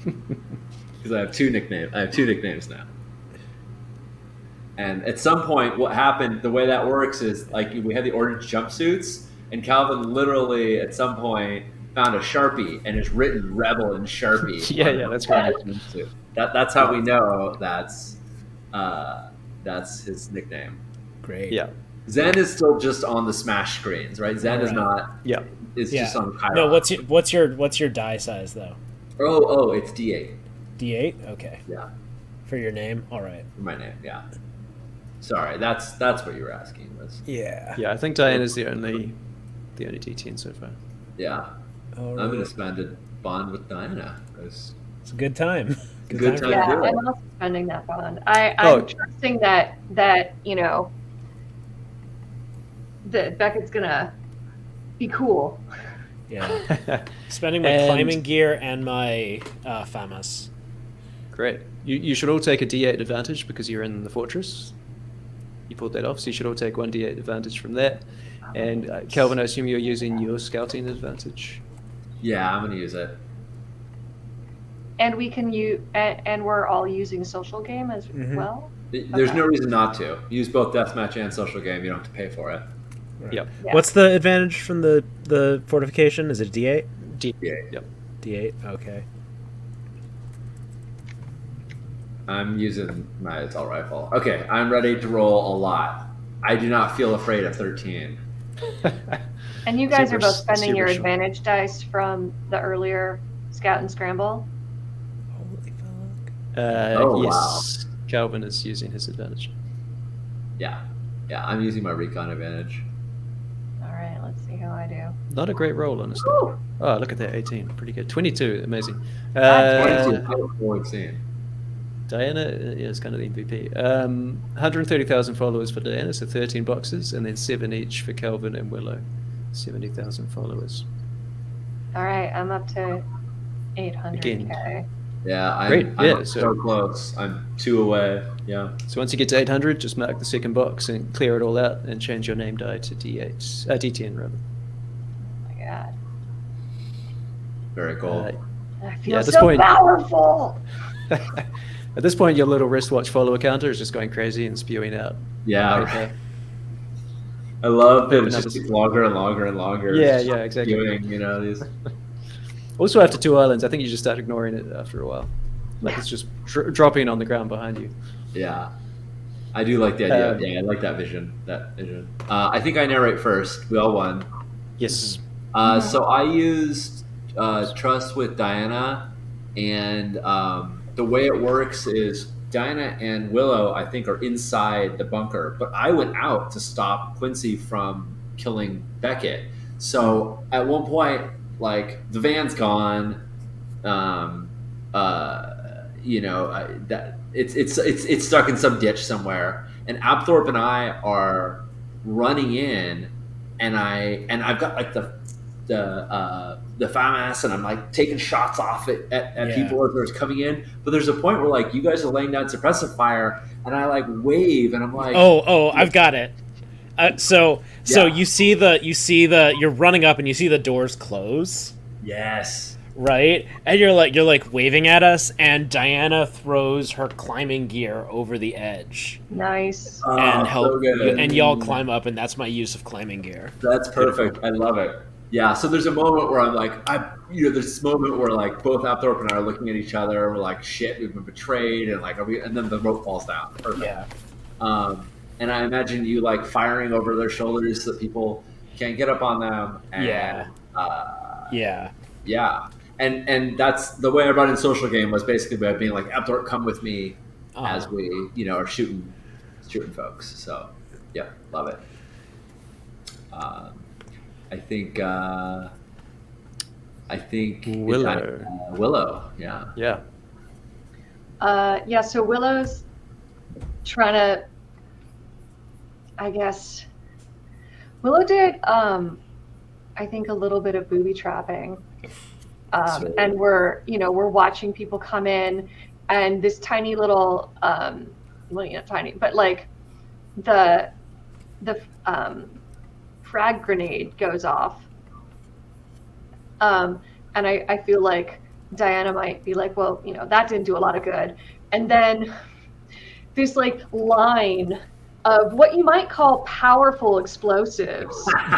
Because I have 2 nicknames. I have 2 nicknames now. And at some point, what happened, the way that works is like we had the orange jumpsuits, and Calvin literally at some point found a Sharpie and has written Rebel in Sharpie on Yeah, that's on great. his jumpsuit. That's how we know that's his nickname. Great. Yeah, Zen is still just on the Smash screens, right? Zen is Right. not. yeah. It's Yeah. just on Chiron. No, what's your die size though? Oh, it's D8. D8. Okay. Yeah, For your name. All right. for my name. Yeah. Sorry, that's what you were asking. Was Yeah. Yeah, I think Diana's the only D10 so far. yeah. All I'm gonna right. spend a bond with Diana. It's a good time. Good time. Yeah, do it. I'm also spending that bond. I'm Oh. trusting that that Beckett's gonna be cool. Yeah. Spending my And- climbing gear and my FAMAS. Great. You should all take a D8 advantage because you're in the fortress. You pulled that off, so you should all take 1 D8 advantage from that. And Kelvin, I assume you're using your scouting advantage. Yeah, I'm gonna use it. And we can use, and we're all using social game as well. There's Okay. no reason not to use both deathmatch and social game. You don't have to pay for it. Yep. Yeah. What's the advantage from the fortification? Is it D8? D8. Yep. D8. Okay. I'm using my assault rifle. Okay, I'm ready to roll a lot. I do not feel afraid of 13. And you guys Super- are both spending your super short. advantage dice from the earlier scout and scramble. Holy fuck. Oh, Yes. Calvin is using his advantage. Yeah, I'm using my recon advantage. All right, let's see how I do. Not a great roll, honestly. Woo! Oh, look at that, 18. Pretty good. 22, amazing. 22, forward scene. Diana is kind of the MVP. 130,000 followers for Diana, so 13 boxes, and then 7 each for Kelvin and Willow. 70,000 followers. All right, I'm up to 800K. Yeah, Great, I'm yeah, so so- close. I'm 2 away. Yeah. So once you get to 800, just mark the second box and clear it all out and change your name die to D10 rather. Oh my God, Very cool. I feel Yeah, at this so point- powerful. At this point, your little wristwatch follower counter is just going crazy and spewing out. Yeah, paper. I love that it Another- just gets longer and longer and longer. Yeah, It's yeah, exactly. Doing, these. Also, after 2 islands, I think you just start ignoring it after a while. Like it's just dropping on the ground behind you. Yeah, I do like the idea. Um, Yeah, I like that vision. I think I narrate first. We all won. Yes. So I used Trust with Diana, and the way it works is Diana and Willow, I think, are inside the bunker, but I went out to stop Quincy from killing Beckett. So at one point, like the van's gone, that it's stuck in some ditch somewhere, and Abthorpe and I are running in, and I've got like the FAMAS, and I'm like taking shots off it at people as they're coming in. But there's a point where like you guys are laying down suppressive fire, and I like wave, and I'm like, Oh, I've got it. So Yeah. you see you're running up and you see the doors close, yes, right? And you're like waving at us, and Diana throws her climbing gear over the edge Nice. and help so good. and y'all climb up, and that's my use of climbing gear. That's perfect. I love it. Yeah. So there's a moment where I'm like, there's this moment where like both Abthorpe and I are looking at each other. We're like, shit, we've been betrayed, and like, and then the rope falls down. Perfect. Yeah. And I imagine you like firing over their shoulders so that people can't get up on them. And, Yeah. Yeah. Yeah. And that's the way I run in social game was basically by being like, Abthorpe, come with me as we, are shooting folks. So, yeah, love it. I think Willow. Willow, yeah. Yeah. Yeah, so Willow's trying to, I guess, Willow did, I think, a little bit of booby trapping. Sure. And we're watching people come in, and this tiny little, well, not tiny, but like the frag grenade goes off. And I feel like Diana might be like, well, that didn't do a lot of good. And then this like line of what you might call powerful explosives.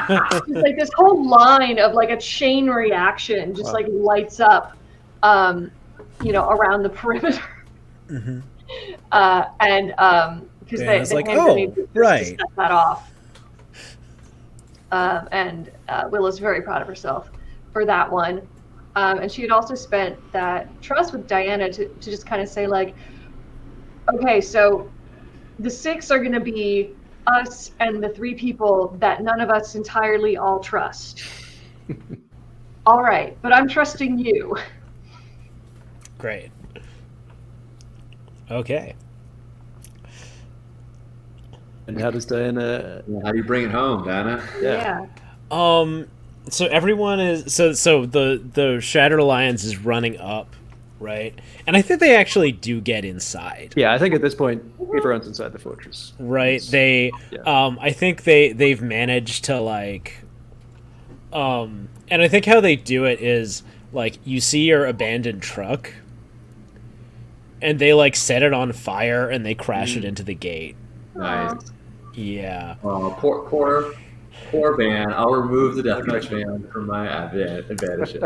It's like this whole line of like a chain reaction just like lights up, around the perimeter. Mm-hmm. And because Diana's the like, hand grenade was to right. set that off. And Willow's very proud of herself for that one. And she had also spent that trust with Diana to just kind of say like, okay, so the 6 are going to be us and the 3 people that none of us entirely all trust. All right, but I'm trusting you. Great. Okay. And how does Diana? How do you bring it home, Dana? Yeah. So everyone is so the Shattered Alliance is running up, right? And I think they actually do get inside. Yeah, I think at this point everyone's inside the fortress. Right. They I think they've managed to like and I think how they do it is like you see your abandoned truck and they like set it on fire and they crash it into the gate. Nice. Yeah. Oh, poor van. I'll remove the Deathmatch van from my advantages.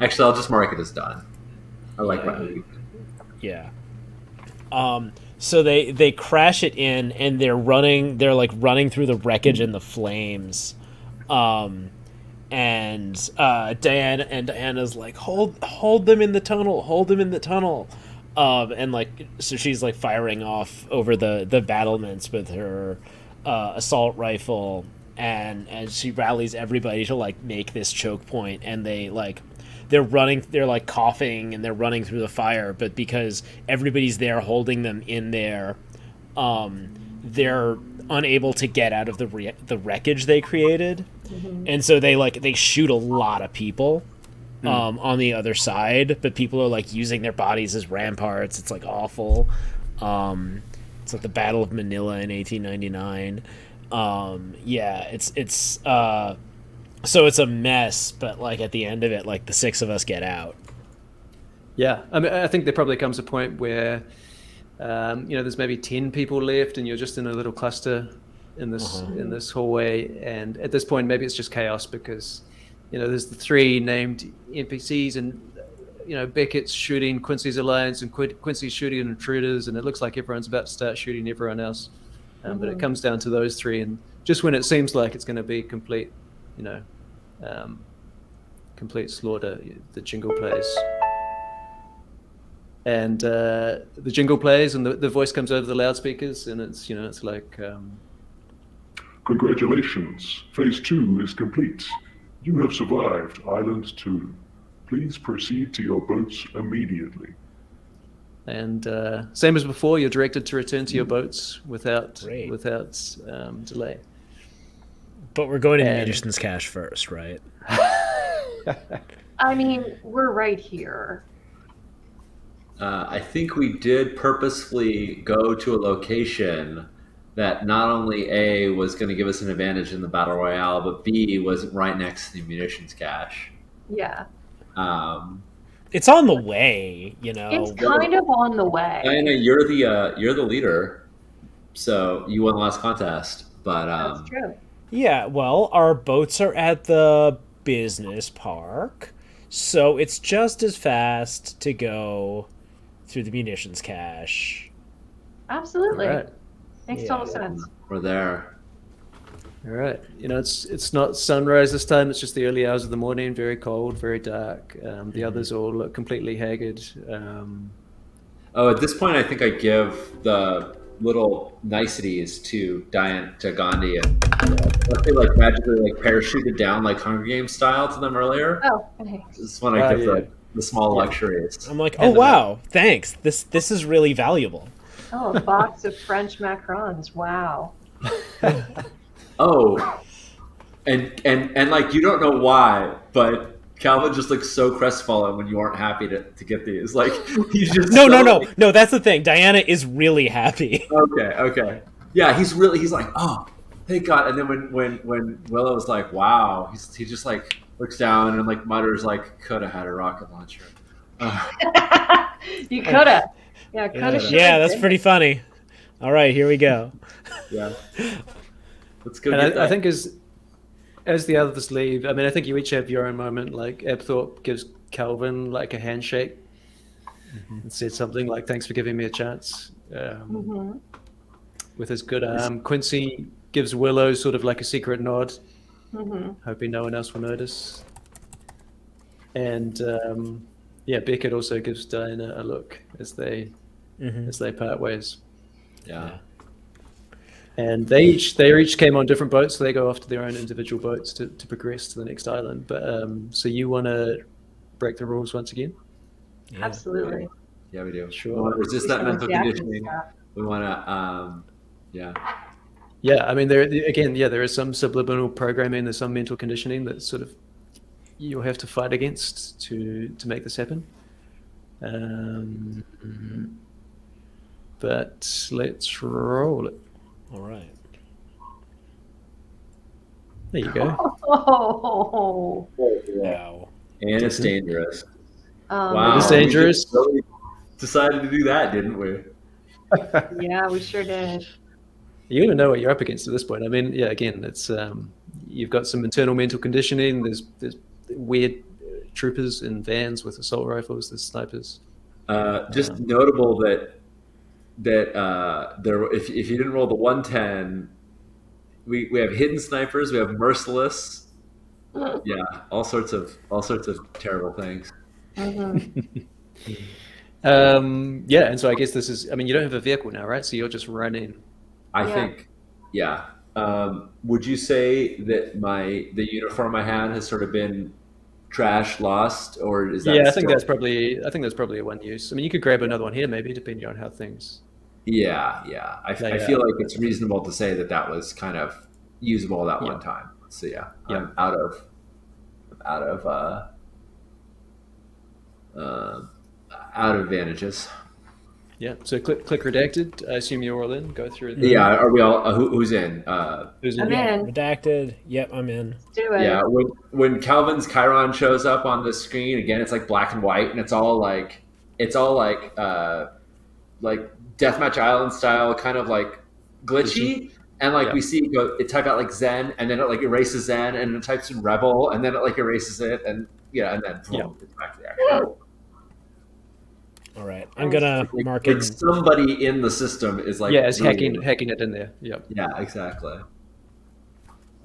Actually, I'll just mark it as done. I like my movie. Yeah. So they crash it in and they're running through the wreckage and the flames. And Diana's like, hold them in the tunnel. And like so she's like firing off over the battlements with her assault rifle and she rallies everybody to like make this choke point and they're like coughing and they're running through the fire, but because everybody's there holding them in there, they're unable to get out of the wreckage they created. And so they shoot a lot of people on the other side, but people are like using their bodies as ramparts. It's like awful. It's like the Battle of Manila in 1899. So it's a mess, but like at the end of it, like the 6 of us get out. Yeah, I mean, I think there probably comes a point where, there's maybe 10 people left, and you're just in a little cluster in this hallway. And at this point, maybe it's just chaos because, there's the 3 named NPCs, and Beckett's shooting Quincy's alliance, and Quincy's shooting intruders, and it looks like everyone's about to start shooting everyone else. But it comes down to those 3, and just when it seems like it's going to be complete, complete slaughter, the jingle plays. And the jingle plays, and the voice comes over the loudspeakers, and it's like, Congratulations, Phase 2 is complete. You have survived Island 2. Please proceed to your boats immediately. And same as before, you're directed to return to your boats without delay. But we're going to the Munitions Cache first, right? I mean, we're right here. I think we did purposefully go to a location that not only A, was going to give us an advantage in the Battle Royale, but B, was right next to the munitions cache. Yeah. It's on the way, It's kind of on the way. Diana, you're the leader, so you won the last contest. But That's true. Yeah, well, our boats are at the business park, so it's just as fast to go through the munitions cache. Absolutely. All right. Makes total sense. We're there. All right. It's not sunrise this time. It's just the early hours of the morning. Very cold, very dark. The others all look completely haggard. At this point, I think I give the little niceties to Gandhi, and they like magically like parachuted down like Hunger Games style to them earlier. Oh, okay. This is when I give the small luxuries. I'm like, oh wow, thanks. This is really valuable. Oh, a box of French macarons. Wow. Oh, and like you don't know why, but Calvin just looks so crestfallen when you aren't happy to get these. Like he's just no. That's the thing. Diana is really happy. Okay. Yeah, he's like, oh, thank God. And then when Willow was like, wow, he just like looks down and like mutters like, could have had a rocket launcher. You could have. Yeah, could have. Yeah, that's pretty funny. All right, here we go. Yeah. Let's go And get that. I think as the others leave, I mean, I think you each have your own moment. Like Abthorpe gives Calvin like a handshake and said something like, "Thanks for giving me a chance." Mhm. With his good arm, Quincy gives Willow sort of like a secret nod, Mhm. hoping no one else will notice. And yeah, Beckett also gives Diana a look as they part ways. Yeah. And they each came on different boats, so they go off to their own individual boats to progress to the next island. But so you want to break the rules once again? Yeah. Absolutely. Yeah, we do. Sure. We want to resist Do that some mental adaptive conditioning. stuff. We want to, yeah. Yeah, I mean, there is some subliminal programming, there's some mental conditioning that sort of you'll have to fight against to make this happen. But let's roll it. All right. There you go. Oh. Wow. And it's Decent. dangerous. Wow. It is We dangerous. just really decided to do that, didn't we? Yeah, we sure did. You don't know what you're up against at this point. I mean, yeah, again, it's you've got some internal mental conditioning. There's weird troopers in vans with assault rifles. There's snipers. Just notable that there, if you didn't roll the 110, we have hidden snipers, we have merciless, yeah, all sorts of terrible things. Mhm. Yeah, and so I guess this is. I mean, you don't have a vehicle now, right? So you're just running. I Yeah. think, yeah. Would you say that the uniform I had has sort of been trash, lost, or is that? Yeah, I think still... that's probably a one use. I mean, you could grab another one here, maybe, depending on how things. Yeah. I Yeah. feel like it's reasonable to say that was kind of usable that Yeah. one time. So yeah, Yeah. I'm out of advantages. Yeah. So click redacted. I assume you're all in. Go through. Yeah, are we all? Who's in? Who's I'm in? Yeah. in. Redacted. Yep, I'm in. Let's do it. Yeah, when Calvin's Chiron shows up on the screen again, it's like black and white, and it's all like Deathmatch Island style, kind of like glitchy. And like Yeah. we see it type out like Zen, and then it like erases Zen, and it types in Rebel, and then it like erases it, and and then boom, it's back to the action. All right. I'm gonna mark in. Like somebody in the system is like Yeah, it's really- hacking it in there. Yeah. Yeah, exactly.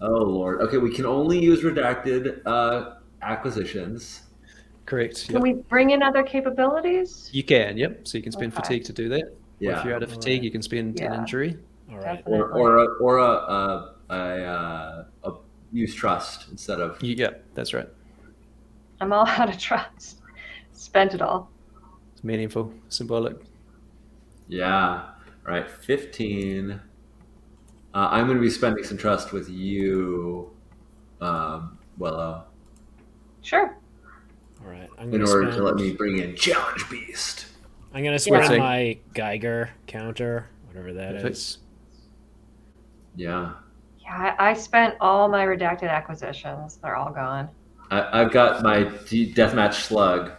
Oh Lord. Okay, we can only use redacted acquisitions. Correct. Can Yep. we bring in other capabilities? You can. Yep. So you can spend Okay. fatigue to do that. Or Yeah. if you're out of fatigue, you can spend an Yeah. injury. All right. Definitely. Or a use trust instead of Yeah, that's right. I'm all out of trust. Spent it all. It's meaningful, symbolic. yeah. All right, 15. I'm going to be spending some trust with you, Willow, Sure. All right. I'm in gonna order spend. to let me bring in Challenge Beast. I'm gonna spend Yeah. my Geiger counter, whatever that is. Perfect. Yeah. Yeah, I spent all my redacted acquisitions. They're all gone. I've got my Deathmatch Slug,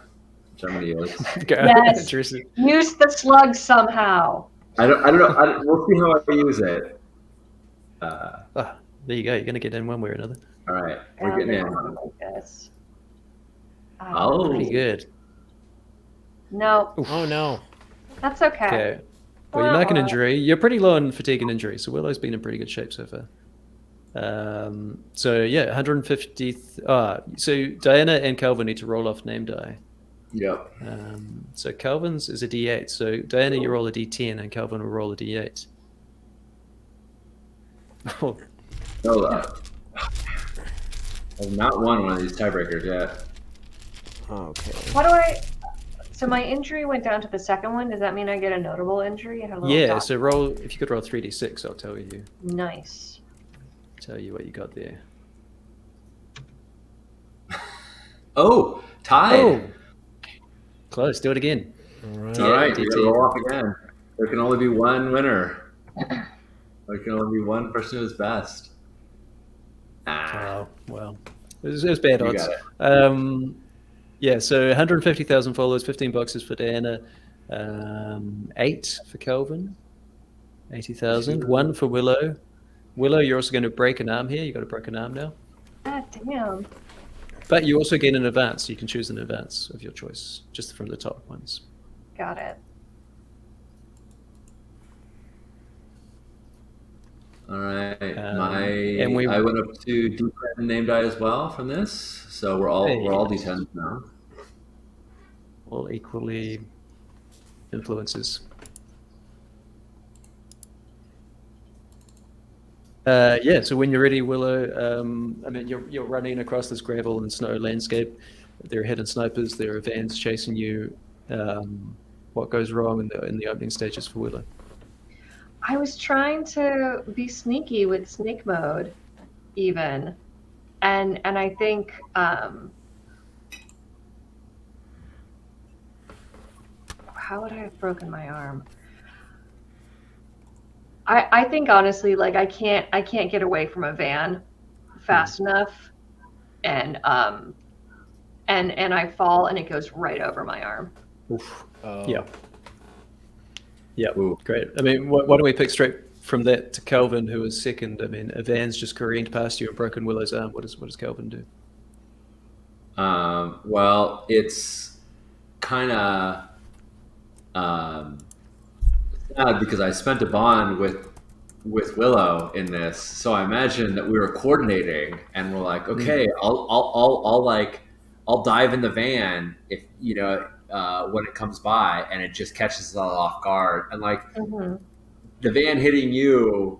which I'm going to use. Yes. Interesting. Use the slug somehow. I don't know. We'll see how I use it. Ah, there you go. You're going to get in one way or another. All right, we're getting in. Like this. Oh. Pretty good. No, Oh no. that's okay. Okay. Well, you mark an injury. You're pretty low on fatigue and injury, so Willow's been in pretty good shape so far. So yeah, 150. So Diana and Calvin need to roll off name die. Yep. So Calvin's is a D8. So Diana, you roll a D10, and Calvin will roll a D8. Oh, Hold up. I've not won one of these tiebreakers yet. Okay. What do I? So my injury went down to the second one. Does that mean I get a notable injury? I had a little yeah. dot. So roll. If you could roll 3d6, I'll tell you Nice. what you got there. Oh, tied. Oh, close. Do it again. All right. All right, D10. we gotta roll off again. There can only be one winner. There can only be one person who's best. Oh, well, it was bad You odds. got it. Yeah, so 150,000 followers, $15 for Diana, 8 for Kelvin. 80,000. 1 for Willow. Willow, you're also going to break an arm here. You got a broken arm now. Ah, damn. But you also get an advance. You can choose an advance of your choice, just from the top ones. Got it. All right, and we- I went up to D10 name die as well from this, so we're all D10s now. All equally influences. Yeah, so when you're ready, Willow, I mean, you're running across this gravel and snow landscape. There are hidden snipers. There are vans chasing you. What goes wrong in the opening stages for Willow? I was trying to be sneaky with snake mode, even, and I think how would I have broken my arm? I think honestly, like I can't get away from a van fast enough, and I fall and it goes right over my arm. Oof. Oh. Yeah. Yeah, Ooh. great. I mean, why don't we pick straight from that to Calvin, who is second? I mean, a van's just careened past you and broken Willow's arm. What does Calvin do? Well, it's kind of sad because I spent a bond with Willow in this, so I imagine that we were coordinating and we're like, okay, I'll dive in the van if when it comes by, and it just catches us all off guard, and like the van hitting you.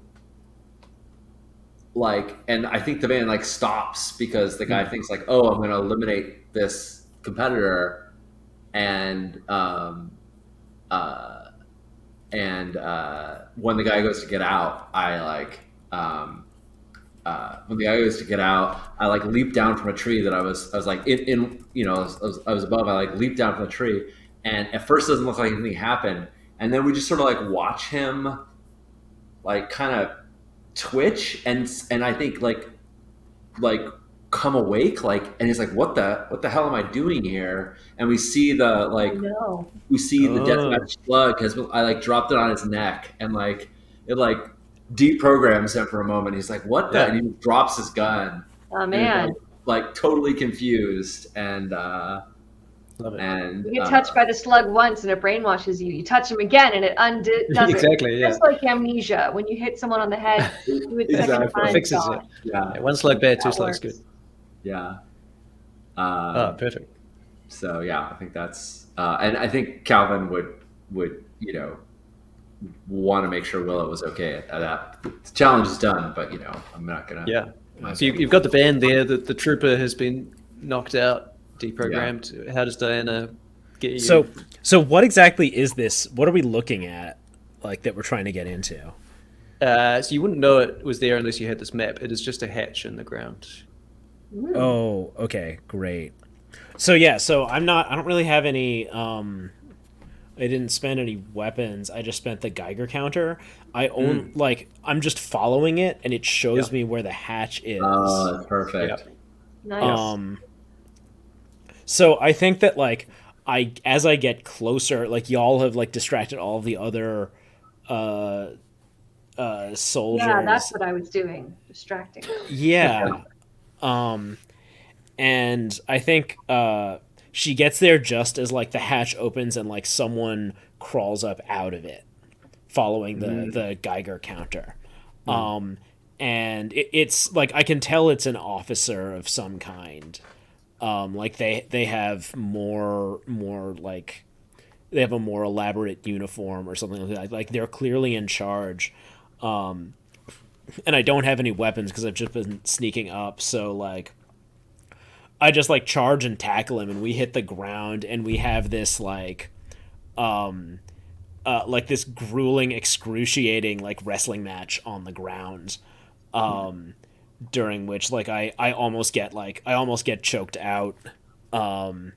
Like, and I think the van like stops because the guy thinks like, oh, I'm going to eliminate this competitor, and when the guy goes to get out, when the guy goes to get out, I like leap down from a tree that I was like in I was above. I like leaped down from the tree, and at first it doesn't look like anything happened, and then we just sort of like watch him like kind of twitch, and I think like come awake, like, and he's like, what the hell am I doing here? And we see the like No. we see the deathmatch slug has I like dropped it on his neck, and like it like deprograms him for a moment. He's like, what the? Yeah. And he drops his gun. Oh And he's, man. like totally confused, and Love it. and You get touched by the slug once and it brainwashes you. You touch him again and it does Exactly, it. yeah. Just like amnesia. When you hit someone on the head, you would second Exactly. time Fixes gone. it. yeah, Yeah, one slug bad, two That slugs works. good. yeah. Perfect. So yeah, I think that's and I think Calvin would want to make sure Willow was okay at that. The challenge is done, but I'm not gonna. Yeah. So you've got the van there. The trooper has been knocked out, deprogrammed. Yeah. How does Diana get you? So what exactly is this? What are we looking at, like, that we're trying to get into? So you wouldn't know it was there unless you had this map. It is just a hatch in the ground. Oh, okay, great. So yeah, I don't really have any. I didn't spend any weapons. I just spent the Geiger counter. I'm just following it, and it shows me where the hatch is. Oh, that's perfect. Yep. Nice. So I think that as I get closer, like y'all have like distracted all of the other soldiers. Yeah, that's what I was doing. Distracting. Yeah. And I think she gets there just as like the hatch opens and like someone crawls up out of it, following the Geiger counter. And it's like I can tell it's an officer of some kind. Like they have more like they have a more elaborate uniform or something like that. Like they're clearly in charge. And I don't have any weapons because I've just been sneaking up. So like I just like charge and tackle him, and we hit the ground, and we have this like this grueling, excruciating like wrestling match on the ground. During which like I almost get choked out, and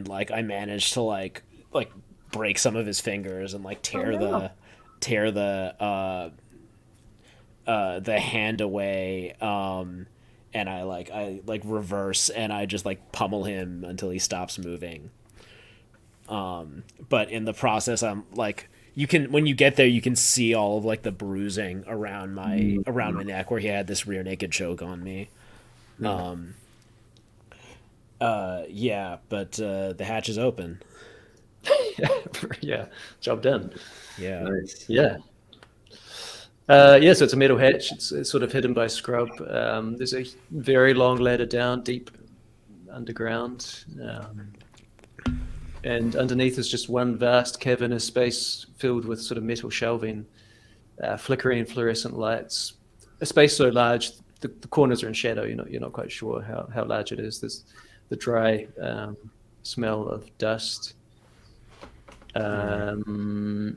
like I managed to like break some of his fingers and like tear the hand away, and I reverse and I just like pummel him until he stops moving. But in the process I'm like you can, when you get there, you can see all of like the bruising around my neck where he had this rear naked choke on me. Yeah, but the hatch is open. Yeah, job done. Yeah. Nice. Yeah. So it's a metal hatch. It's sort of hidden by scrub. There's a very long ladder down, deep underground. And underneath is just one vast cavernous space filled with sort of metal shelving, flickering fluorescent lights. A space so large, the corners are in shadow. You're not quite sure how large it is. There's the dry smell of dust. Do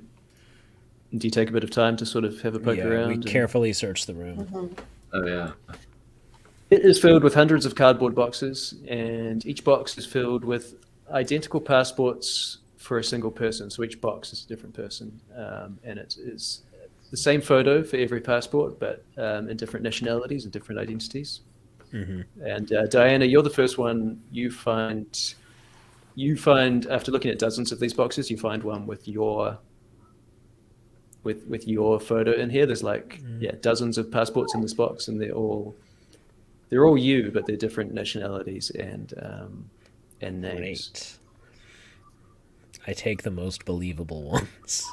you take a bit of time to sort of have a poke around? We carefully search the room. Oh yeah. It is filled with hundreds of cardboard boxes, and each box is filled with identical passports for a single person. So each box is a different person, and it is the same photo for every passport, but in different nationalities and different identities. And Diana, you're the first one you find. After looking at dozens of these boxes, you find one with your photo in here. There's dozens of passports in this box, and they're all you, but they're different nationalities and names. Great. I take the most believable ones.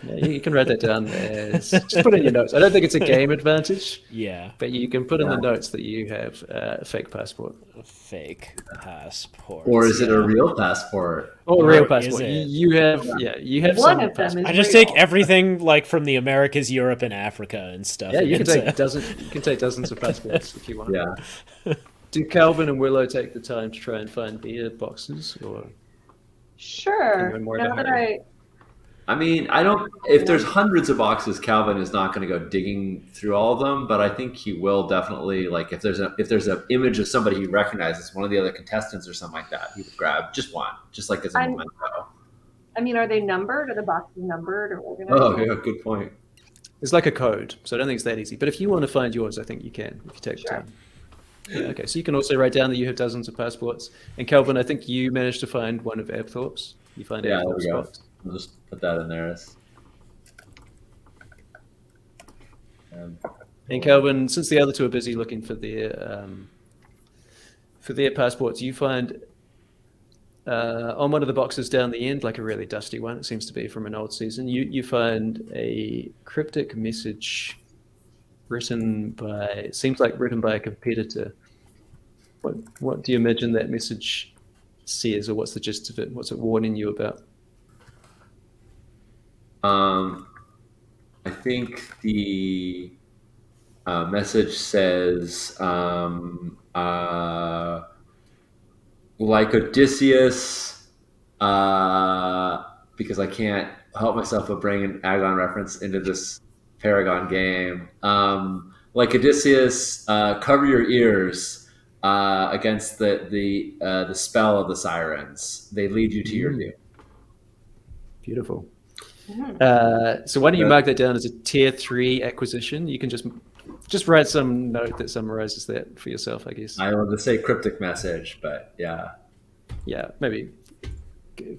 Yeah, you can write that down as just put in your notes. I don't think it's a game advantage. Yeah. But you can put in the notes that you have a fake passport. Fake passport. Or is it a real passport? Or a real passport. Is it? You have One some of them passports. is I just real. take everything like from the Americas, Europe, and Africa and stuff. Yeah, you can into- take dozens. You can take dozens of passports if you want. Yeah. Do Calvin and Willow take the time to try and find their boxes, or Sure. Even more of a Now that hurry. I mean, I don't. If there's hundreds of boxes, Calvin is not going to go digging through all of them. But I think he will definitely, like, if there's an image of somebody he recognizes, one of the other contestants or something like that, he would grab just one, just like as a memento. I mean, are they numbered? Are the boxes numbered or organized? Oh yeah, good point. it's like a code, so I don't think it's that easy. But if you want to find yours, I think you can if you take the Sure. time. Yeah, okay, so you can also write down that you have dozens of passports. And Calvin, I think you managed to find one of Abthorpe's. You find Yeah, there Abthorpe's we go. box. I'll just put that in there. And Calvin, since the other two are busy looking for their passports, you find on one of the boxes down the end, like a really dusty one, it seems to be from an old season, you find a cryptic message written by a competitor. What do you imagine that message says, or what's the gist of it? What's it warning you about? I think the message says, like Odysseus, because I can't help myself but bring an Agon reference into this Paragon game. Like Odysseus, cover your ears against the spell of the sirens. They lead you to your doom. Beautiful. So why don't you mark that down as a tier 3 acquisition? You can just write some note that summarizes that for yourself, I guess. I want to say cryptic message, but yeah. Yeah, maybe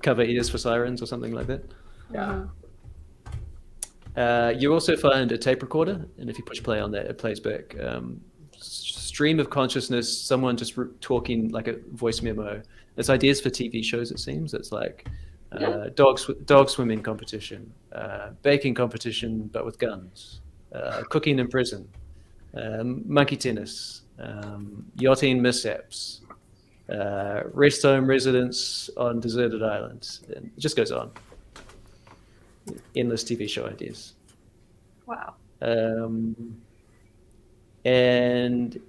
cover ears for sirens or something like that. Yeah. You also find a tape recorder, and if you push play on that, it plays back. Stream of consciousness, someone just talking like a voice memo. It's ideas for TV shows, it seems. It's like dog swimming competition, baking competition, but with guns, cooking in prison, monkey tennis, yachting mishaps, rest home residence on deserted islands. And it just goes on. Endless TV show ideas. Wow. And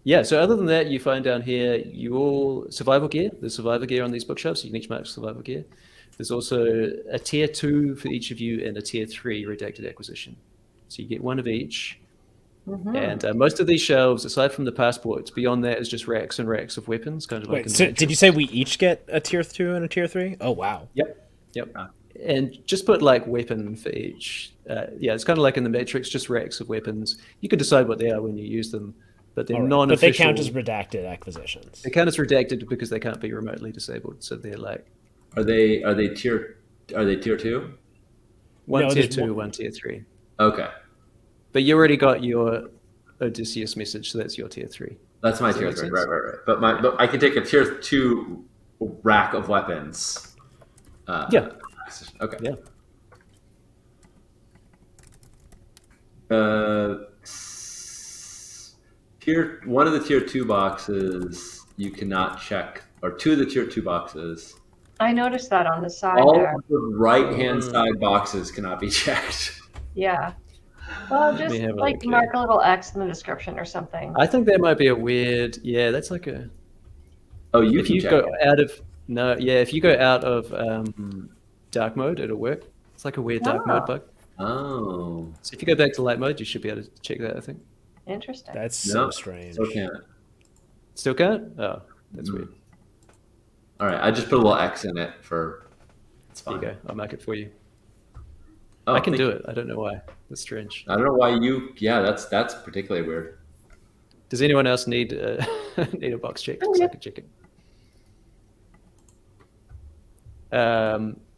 yeah, so other than that, you find down here survival gear. There's survival gear on these bookshelves. So you can each mark survival gear. There's also a tier 2 for each of you and a tier 3 redacted acquisition. So you get one of each. And most of these shelves, aside from the passports, beyond that is just racks and racks of weapons. Kind of like. Wait, so did you say we each get a tier 2 and a tier 3? Oh wow. Yep. And just put like weapon for each. It's kind of like in the Matrix, just racks of weapons. You can decide what they are when you use them, but they're non-official. But they count as redacted acquisitions. They count as redacted because they can't be remotely disabled. So they're like. Are they tier 2? One No, tier there's 2, one- one tier 3. Okay, But you already got your Odysseus message, so that's your tier 3. that's my Does that tier make 3. sense? Right. But I can take a tier 2 rack of weapons. Yeah. Okay. Yeah. Tier one of the tier 2 boxes you cannot check, or two of the tier 2 boxes. I noticed that on the side All there. of the right hand side boxes cannot be checked. Yeah. Well, Let me just have a like look mark here. a little X in the description or something. I think that might be a weird. Yeah, that's like a. Oh, you If can you check go it. out of no, yeah, if you go out of dark mode, it'll work. It's like a weird dark mode Oh, bug. Oh, So if you go back to light mode, you should be able to check that. I think. interesting. That's so no, strange. still can't. Still can't. Oh, that's weird. All right, I just put a little X in it for. It's There fine. you go. I'll make it for you. Oh, I can thank do you. it. I don't know why. That's strange. I don't know why you. Yeah, that's particularly weird. Does anyone else need need a box check? Because I can check it.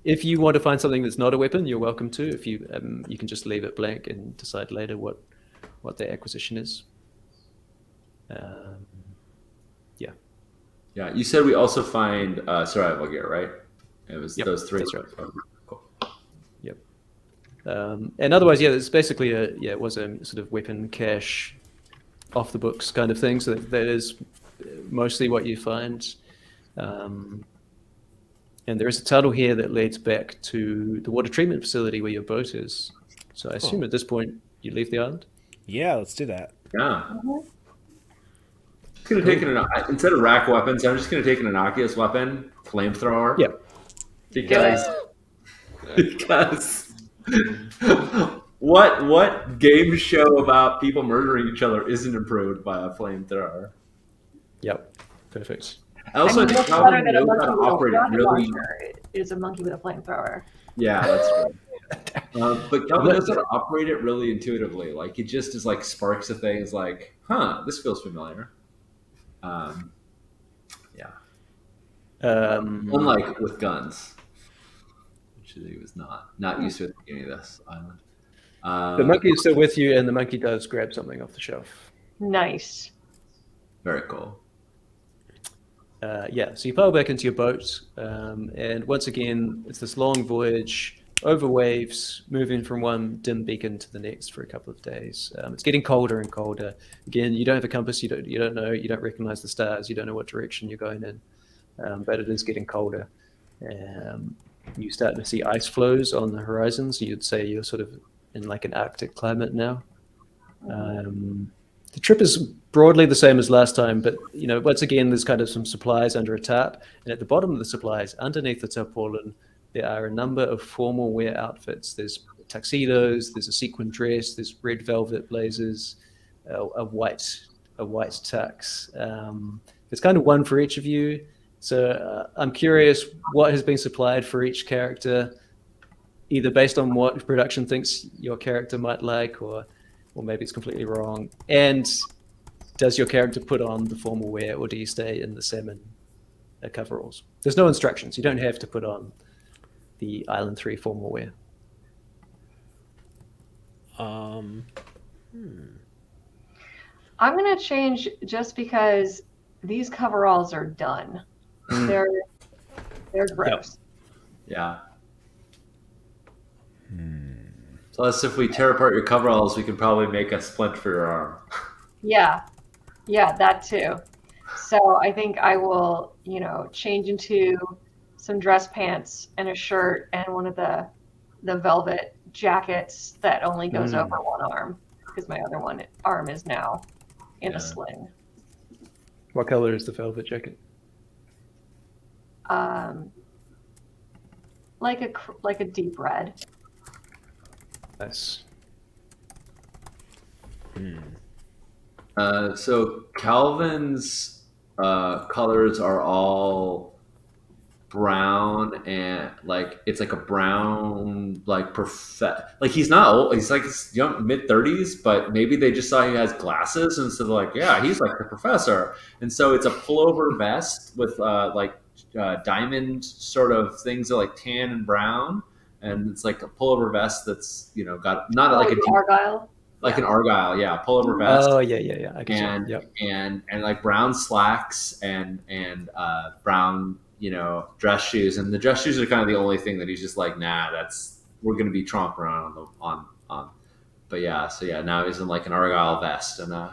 If you want to find something that's not a weapon, you're welcome to. If you you can just leave it blank and decide later what the acquisition is. Yeah. Yeah, you said we also find survival gear, right? It was Yep, those 3. that's right. Cool. Yep. And otherwise, yeah, it's basically it was a sort of weapon cache off the books kind of thing. So that is mostly what you find. And there is a tunnel here that leads back to the water treatment facility where your boat is. So I assume at this point you leave the island. Yeah, let's do that. Yeah. Just gonna take instead of rack weapons, I'm just gonna take an innocuous weapon, flamethrower. Yeah. Because what game show about people murdering each other isn't improved by a flamethrower? Yep. Perfect. I also what's think better Calvin than a knows how monkey to with a operate it rocket really. launcher is a monkey with a flamethrower. Yeah, that's true. But Calvin knows how to operate it really intuitively. Like it just is like sparks a thing. Is like, this feels familiar. Yeah. Unlike with guns, which he was not used to at the beginning of this island. The monkey is still with you, and the monkey does grab something off the shelf. Nice. Very cool. Yeah, so you pile back into your boat, and once again, it's this long voyage over waves, moving from one dim beacon to the next for a couple of days. It's getting colder and colder. Again, you don't have a compass, you don't know, you don't recognize the stars, you don't know what direction you're going in, but it is getting colder. You start to see ice flows on the horizon, so you'd say you're sort of in like an Arctic climate now. The trip is broadly the same as last time, but once again, there's kind of some supplies under a tarp, and at the bottom of the supplies, underneath the tarpaulin, there are a number of formal wear outfits. There's tuxedos, there's a sequin dress, there's red velvet blazers, a white tux. There's kind of one for each of you. So I'm curious what has been supplied for each character, either based on what production thinks your character might like, or maybe it's completely wrong. And does your character put on the formal wear, or do you stay in the salmon coveralls? There's no instructions. You don't have to put on the Island 3 formal wear. I'm going to change just because these coveralls are done. They're gross. Yeah. Plus, if we tear apart your coveralls, we can probably make a splint for your arm. Yeah, that too. So I think I will, change into some dress pants and a shirt and one of the velvet jackets that only goes over one arm, because my other one arm is now in a sling. What color is the velvet jacket? Like a deep red. Nice. So Calvin's colors are all brown, and like it's like a brown, like like he's not old, he's like young, mid-30s, but maybe they just saw he has glasses, and so they're like, yeah, he's like the professor. And so it's a pullover vest with diamond sort of things that are like tan and brown, and it's like a pullover vest that's got not like a Argyle. like an Argyle, yeah, pullover vest. Oh yeah. I can and see. Yep. and like brown slacks and brown dress shoes, and the dress shoes are kind of the only thing that he's just like, nah, we're gonna be tromping around on. But yeah, so yeah, now he's in like an Argyle vest and So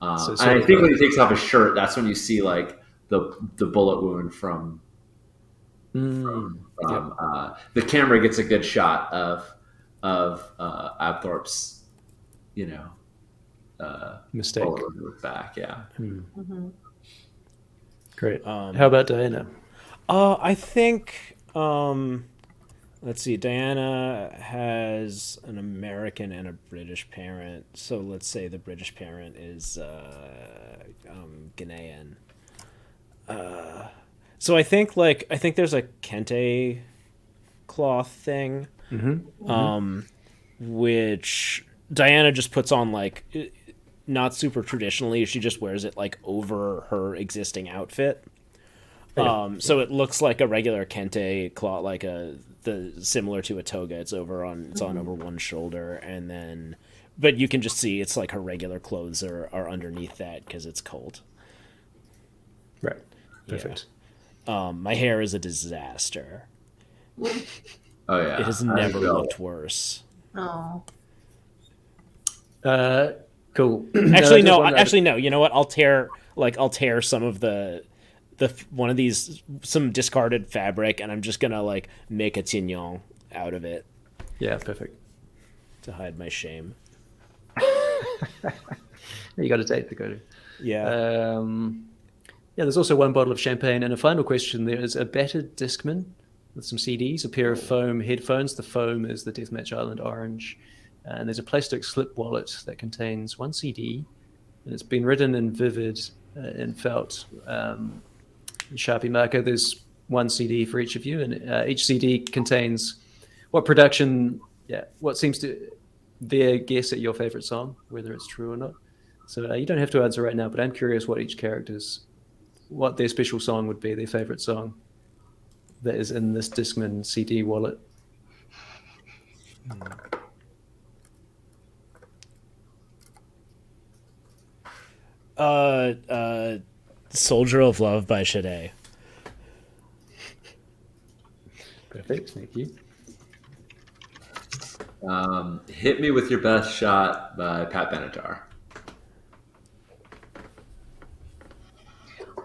and sort I of think when he takes off his shirt, that's when you see like the bullet wound from yep. the camera gets a good shot of Abthorpe's Mistake. bullet wound in his back. Yeah. Great. How about Diana? I think let's see, Diana has an American and a British parent. So let's say the British parent is Ghanaian. So I think there's a kente cloth thing, which Diana just puts on like not super traditionally. She just wears it like over her existing outfit. So it looks like a regular kente cloth, like the similar to a toga. It's on over one shoulder, and then, but you can just see it's like her regular clothes are underneath that because it's cold. Right. Perfect. My hair is a disaster. Oh yeah. It has never looked worse. Oh. Cool. Actually, no. You know what? I'll tear some of some discarded fabric, and I'm just gonna like make a tignon out of it. Yeah, perfect. To hide my shame. You got a date to go to. Yeah. Yeah, there's also one bottle of champagne. And a final question, there is a battered Discman with some CDs, a pair of foam headphones. The foam is the Deathmatch Island Orange. And there's a plastic slip wallet that contains one CD. And it's been written in vivid, in felt, Sharpie marker. There's one CD for each of you. And each CD contains what seems to their guess at your favorite song, whether it's true or not. So you don't have to answer right now, but I'm curious what their special song would be, their favorite song that is in this Discman CD wallet. Soldier of Love by Sade. Perfect, thank you. Hit Me With Your Best Shot by Pat Benatar.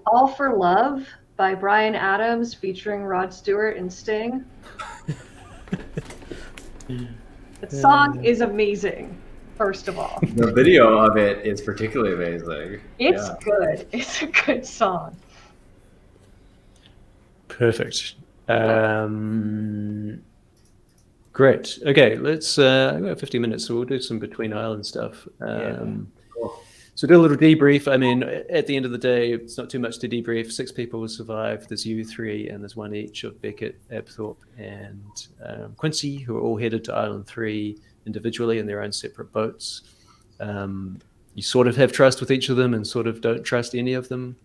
All for Love by Bryan Adams featuring Rod Stewart and Sting. The song is amazing, first of all. The video of it is particularly amazing. It's good. It's a good song. Perfect. Great. Okay, let's. I've got 50 minutes, so we'll do some between island stuff. Cool. So do a little debrief. I mean, at the end of the day, it's not too much to debrief. 6 people will survive. There's you 3, and there's 1 each of Beckett, Abthorpe, and Quincy, who are all headed to Island 3 individually in their own separate boats. You sort of have trust with each of them and sort of don't trust any of them.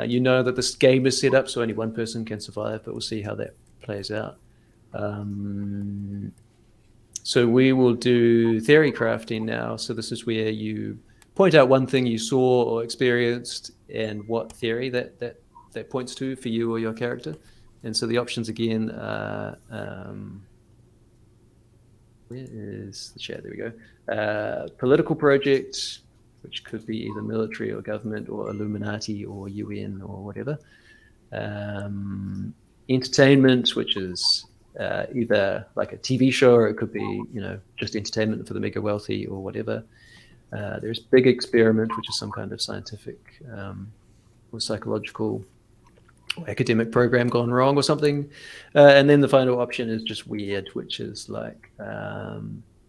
You know that this game is set up so only one person can survive, but we'll see how that plays out. So we will do theory crafting now. So this is where you point out one thing you saw or experienced and what theory that points to for you or your character. And so the options again are, where is the chat? There we go. Political project, which could be either military or government or Illuminati or UN or whatever. Entertainment, which is either like a TV show or it could be, just entertainment for the mega wealthy or whatever. There's big experiment, which is some kind of scientific or psychological or academic program gone wrong or something. And then the final option is just weird, which is like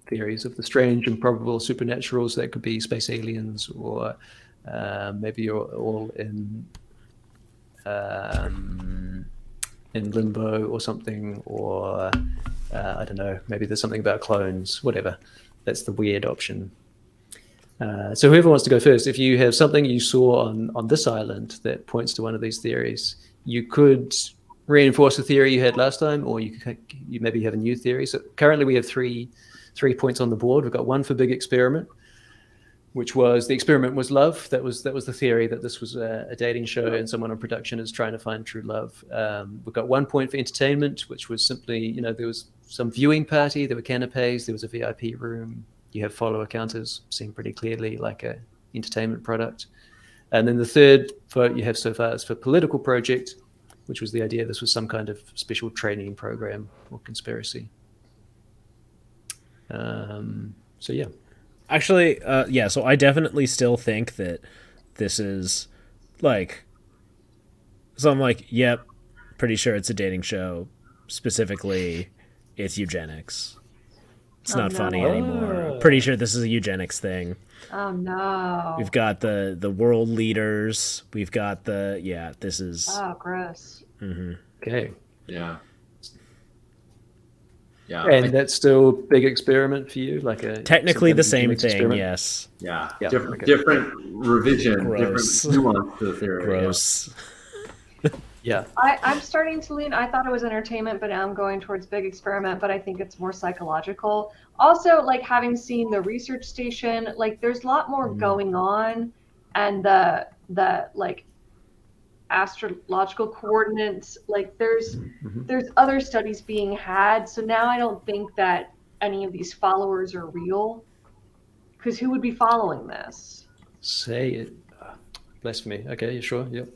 theories of the strange, improbable, supernaturals that could be space aliens, or maybe you're all in limbo or something, or I don't know, maybe there's something about clones, whatever. That's the weird option. So whoever wants to go first, if you have something you saw on this island that points to one of these theories, you could reinforce the theory you had last time, or you maybe have a new theory. So currently we have three points on the board. We've got one for big experiment, which was the experiment was love. That was the theory, that this was a dating show and someone on production is trying to find true love. We've got 1 point for entertainment, which was simply, there was some viewing party, there were canapes, there was a VIP room. You have follower counters, seem pretty clearly like a entertainment product. And then the third vote you have so far is for political project, which was the idea this was some kind of special training program or conspiracy. So yeah. Actually, so I definitely still think that this is like, so I'm like, yep, pretty sure it's a dating show. Specifically, it's eugenics. It's not funny anymore. Pretty sure this is a eugenics thing. Oh no. We've got the world leaders. We've got this is. Oh, gross. Mm-hmm. Okay. Yeah. Yeah. And that's still big experiment for you, like a technically the same thing. Experiment? Yes. Yeah. Yeah, Different revision. Gross. Different nuance to the theory. Gross. Yeah. I'm starting to lean. I thought it was entertainment, but now I'm going towards big experiment. But I think it's more psychological. Also, like having seen the research station, like there's a lot more going on, and the like astrological coordinates, like there's other studies being had. So now I don't think that any of these followers are real, because who would be following this? Say it. Blasphemy. Okay, you sure? Yep.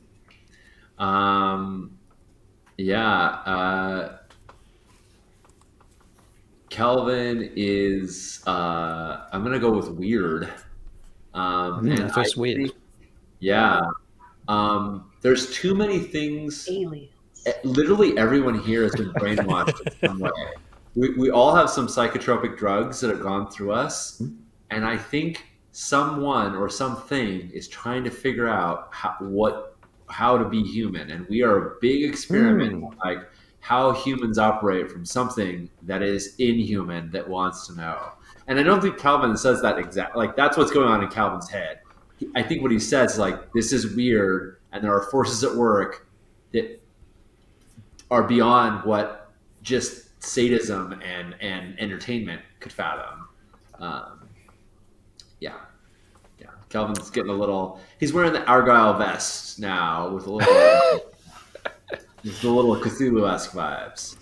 Kelvin is I'm gonna go with weird. And first weird. There's too many things. Aliens. Literally everyone here has been brainwashed in some way. We all have some psychotropic drugs that have gone through us, and I think someone or something is trying to figure out how to be human, and we are a big experiment, like how humans operate from something that is inhuman that wants to know. And I don't think Calvin says that exactly. Like that's what's going on in Calvin's head. I think what he says is like, this is weird, and there are forces at work that are beyond what just sadism and entertainment could fathom. Calvin's getting a little. He's wearing the Argyle vest now with a little, with the little Cthulhu-esque vibes.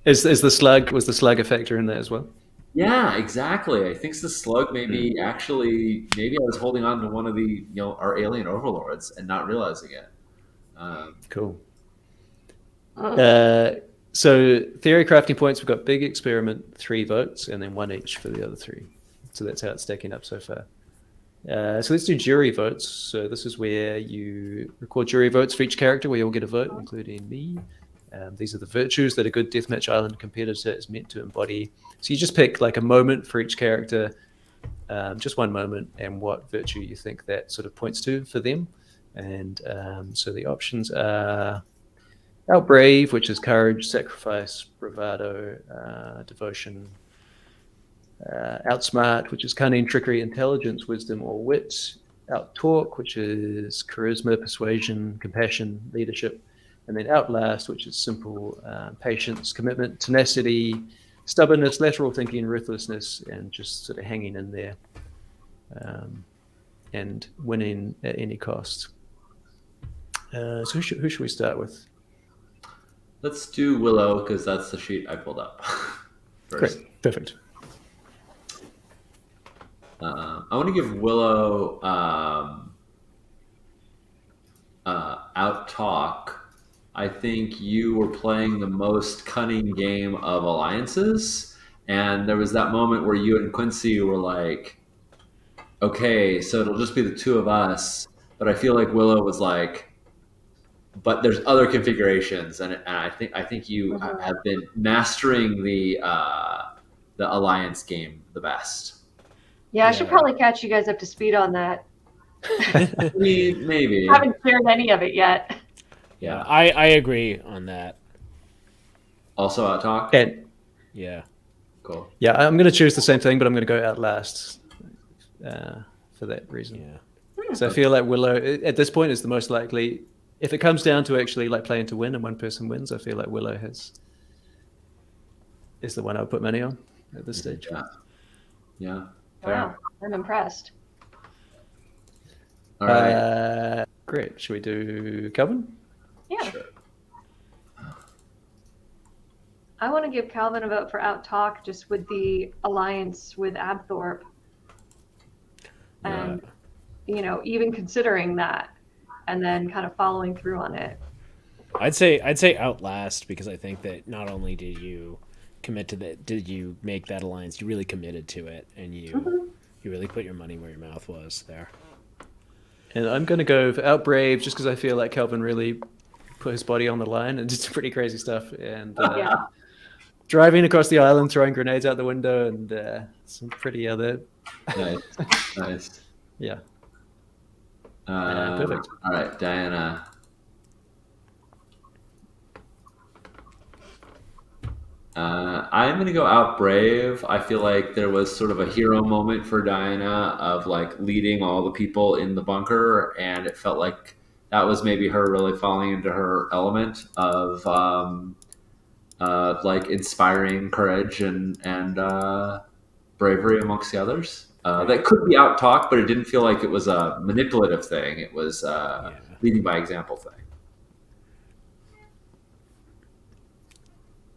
Was the slug a factor in that as well? Yeah, exactly. I think the slug maybe I was holding on to one of the our alien overlords and not realizing it. Cool. So theory crafting points, we've got big experiment, 3 votes, and then 1 each for the other 3. So that's how it's stacking up so far. So let's do jury votes. So this is where you record jury votes for each character, where you all get a vote, including me. These are the virtues that a good Deathmatch Island competitor is meant to embody. So you just pick like a moment for each character, just one moment, and what virtue you think that sort of points to for them. And so the options are outbrave, which is courage, sacrifice, bravado, devotion. Outsmart, which is cunning, trickery, intelligence, wisdom, or wit. Outtalk, which is charisma, persuasion, compassion, leadership. And then outlast, which is simple, patience, commitment, tenacity, stubbornness, lateral thinking, ruthlessness, and just sort of hanging in there and winning at any cost. So who should we start with? Let's do Willow, because that's the sheet I pulled up first. Great, perfect. I want to give Willow outtalk. I think you were playing the most cunning game of alliances, and there was that moment where you and Quincy were like, okay, so it'll just be the 2 of us, but I feel like Willow was like, but there's other configurations, and I think you have been mastering the alliance game the best. Yeah, I should probably catch you guys up to speed on that. Maybe. I haven't shared any of it yet. Yeah, I agree on that. Also outtalk? And yeah. Cool. Yeah, I'm going to choose the same thing, but I'm going to go outlast for that reason. Yeah. So I feel like Willow, at this point, is the most likely if it comes down to actually like playing to win and one person wins, I feel like Willow is the one I would put money on at this stage. Yeah. Fair. Wow, I'm impressed. All right. Great. Should we do Calvin? Yeah. Sure. I want to give Calvin a vote for Outtalk just with the alliance with Abthorpe. And, even considering that and then kind of following through on it. I'd say Outlast, because I think that not only did you commit to that, did you make that alliance, you really committed to it, and you really put your money where your mouth was there. And I'm going to go for Outbrave just because I feel like Calvin really put his body on the line and did some pretty crazy stuff. And driving across the island, throwing grenades out the window, and some pretty other... Nice. Yeah. Perfect. All right, Diana. I'm going to go out brave. I feel like there was sort of a hero moment for Diana of like leading all the people in the bunker, and it felt like that was maybe her really falling into her element of like inspiring courage and bravery amongst the others. That could be out talk, but it didn't feel like it was a manipulative thing. It was leading by example thing.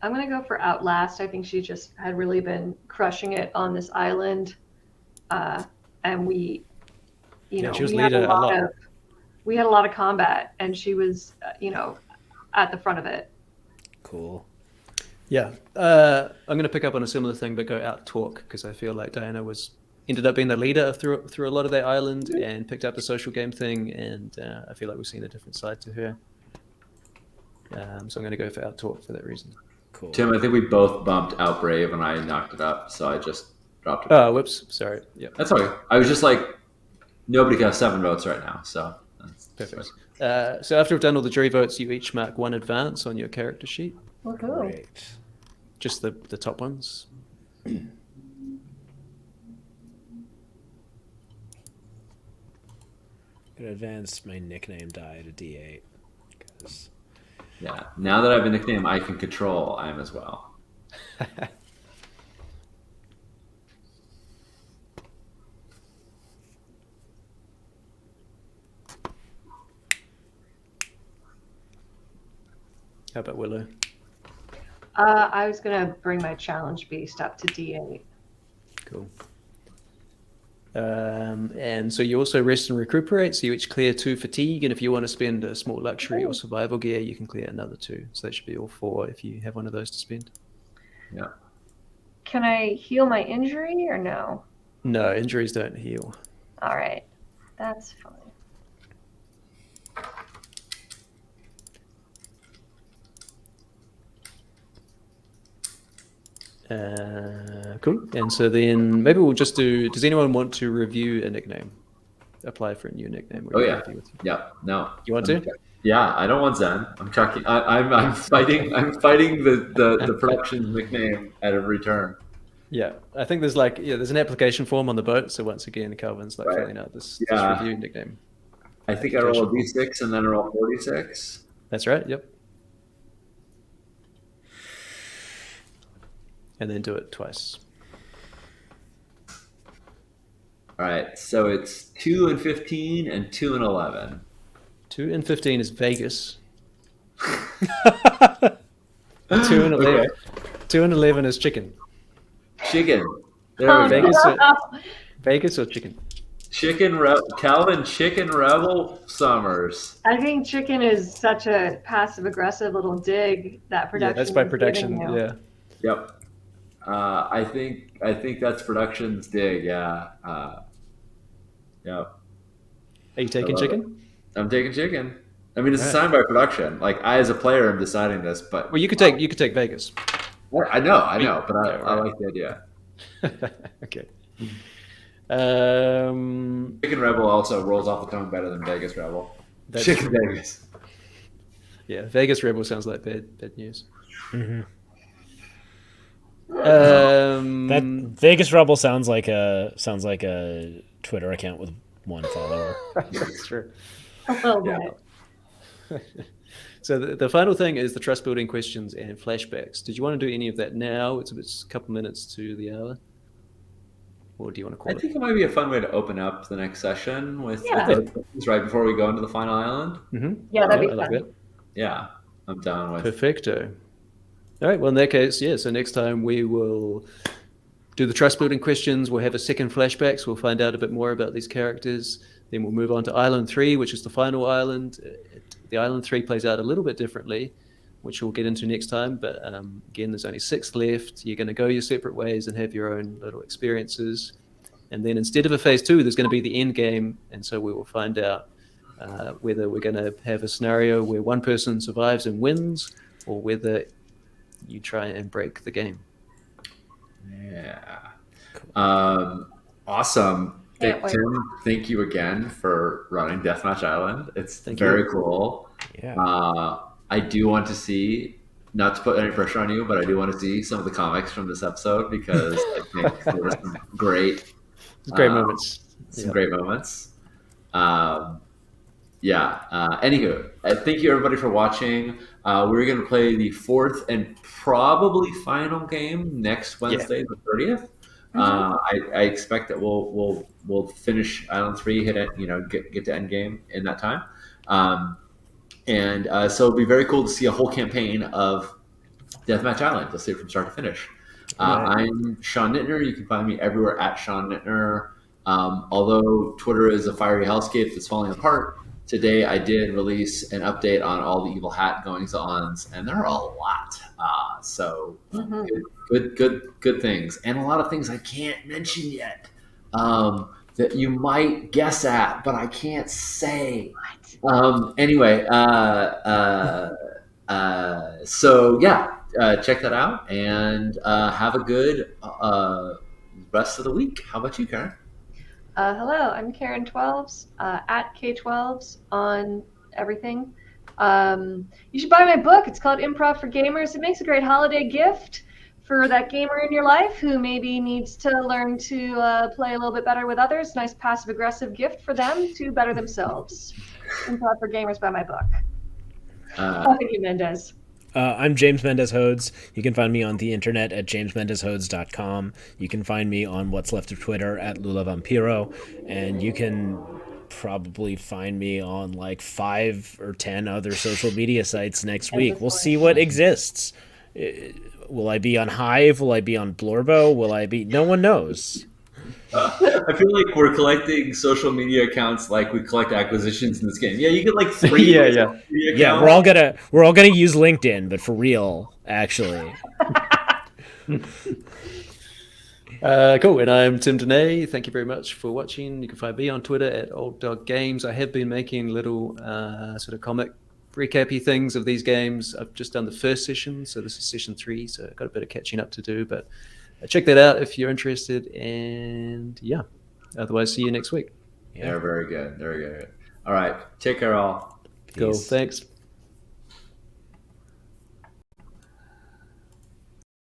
I'm going to go for Outlast. I think she just had really been crushing it on this island. And we, she was we had leader a lot. We had a lot of combat, and she was, at the front of it. Cool. Yeah. I'm going to pick up on a similar thing, but go out talk, because I feel like Diana ended up being the leader through a lot of that island and picked up the social game thing, and I feel like we've seen a different side to her. So I'm going to go for out talk for that reason. Cool. Tim, I think we both bumped out brave and I knocked it up, so I just dropped it. Oh, whoops. Sorry. Yeah. That's okay. I was just like, nobody got 7 votes right now, so that's perfect. So after we've done all the jury votes, you each mark 1 advance on your character sheet. Great. Just the top ones. Could advance my nickname die to D8. Because... Yeah. Now that I have a nickname I can control, I am as well. How about Willow? I was going to bring my challenge beast up to D8. Cool. And so you also rest and recuperate, so you each clear 2 fatigue, and if you want to spend a small luxury or survival gear, you can clear another 2. So that should be all 4 if you have one of those to spend. Yeah. Can I heal my injury or no? No, injuries don't heal. All right. That's fine. Cool. And so then maybe we'll just do, does anyone want to review a nickname? Apply for a new nickname? Oh yeah. Yeah. No. You want to? Yeah, I don't want Zen. I'm chucking. I'm fighting. I'm fighting the production nickname at every turn. Yeah, I think there's there's an application form on the boat. So once again, Calvin's filling out this review nickname. I think I roll a d6 and then I roll 46. That's right. Yep. And then do it twice. All right, so it's 2 and 15 and 2 and 11. 2 and 15 is Vegas. 2 and 11. Okay. 2 and 11 is chicken. Chicken. There we go. Vegas or chicken? Calvin Chicken Rebel Summers. I think chicken is such a passive aggressive little dig that production. Yeah, that's by production. Yeah. Yep. I think that's production's dig. Yeah. Yep. Are you taking chicken? I'm taking chicken. I mean, it's assigned by production. Like I, as a player, am deciding this. But well, you could take Vegas. I know, but I like the idea. Okay. Chicken Rebel also rolls off the tongue better than Vegas Rebel. Chicken Vegas. Yeah, Vegas Rebel sounds like bad news. Mm-hmm. That Vegas Rebel sounds like a Twitter account with 1 follower. That's true. A little bit. So the final thing is the trust building questions and flashbacks. Did you want to do any of that now? It's a couple minutes to the hour. Or do you want to I call think it? it might be a fun way to open up the next session with Yeah. those questions right before we go into the final island. Mm-hmm. Yeah, that'd be I like fun. that. Yeah, I'm down with. Perfecto. All right. Well, in that case, yeah. So next time we will do the trust building questions. We'll have a second flashbacks. We'll find out a bit more about these characters. Then we'll move on to Island 3, which is the final island. The Island 3 plays out a little bit differently, which we'll get into next time. But again, there's only 6 left. You're going to go your separate ways and have your own little experiences. And then instead of a phase 2, there's going to be the end game. And so we will find out whether we're going to have a scenario where one person survives and wins, or whether you try and break the game. Yeah. Awesome. Can't wait. Tim, thank you again for running Deathmatch Island. It's Thank very you. cool. Yeah. I do want to see, not to put any pressure on you, but I do want to see some of the comics from this episode because I think there were some great moments. Some great moments. Anywho, thank you everybody for watching. We're going to play the 4th and probably final game next Wednesday, the 30th. I expect that we'll finish Island 3, hit it, get to end game in that time. So it'll be very cool to see a whole campaign of Deathmatch Island. You'll see it from start to finish. Right. I'm Sean Nittner. You can find me everywhere at Sean Nittner. Although Twitter is a fiery hellscape that's falling apart, today I did release an update on all the evil hat goings ons, and there are a lot. Good things, and a lot of things I can't mention yet that you might guess at, but I can't say. Anyway, check that out and have a good rest of the week. How about you, Karen? Hello, I'm Karen 12s, at K12s on everything. You should buy my book. It's called Improv for Gamers. It makes a great holiday gift for that gamer in your life who maybe needs to learn to play a little bit better with others. Nice passive-aggressive gift for them to better themselves. Improv for Gamers, buy my book. Thank you, Mendez. I'm James Mendez Hodes. You can find me on the internet at jamesmendezhodes.com. You can find me on what's left of Twitter at Lula Vampiro. And you can probably find me on like 5 or 10 other social media sites next week. We'll see what exists. Will I be on Hive? Will I be on Blorbo? Will I be... No one knows. I feel like we're collecting social media accounts like we collect acquisitions in this game. Yeah, you get like 3 Yeah. social media Yeah, accounts. we're all gonna use LinkedIn, but for real, actually. Cool. And I'm Tim Denay. Thank you very much for watching. You can find me on Twitter at Old Dog Games. I have been making little sort of comic recappy things of these games. I've just done the first session, so this is session 3, so I've got a bit of catching up to do, but check that out if you're interested. And yeah, otherwise, see you next week. Yeah, very good. Very good. All right. Take care, all. Cool. Peace. Thanks.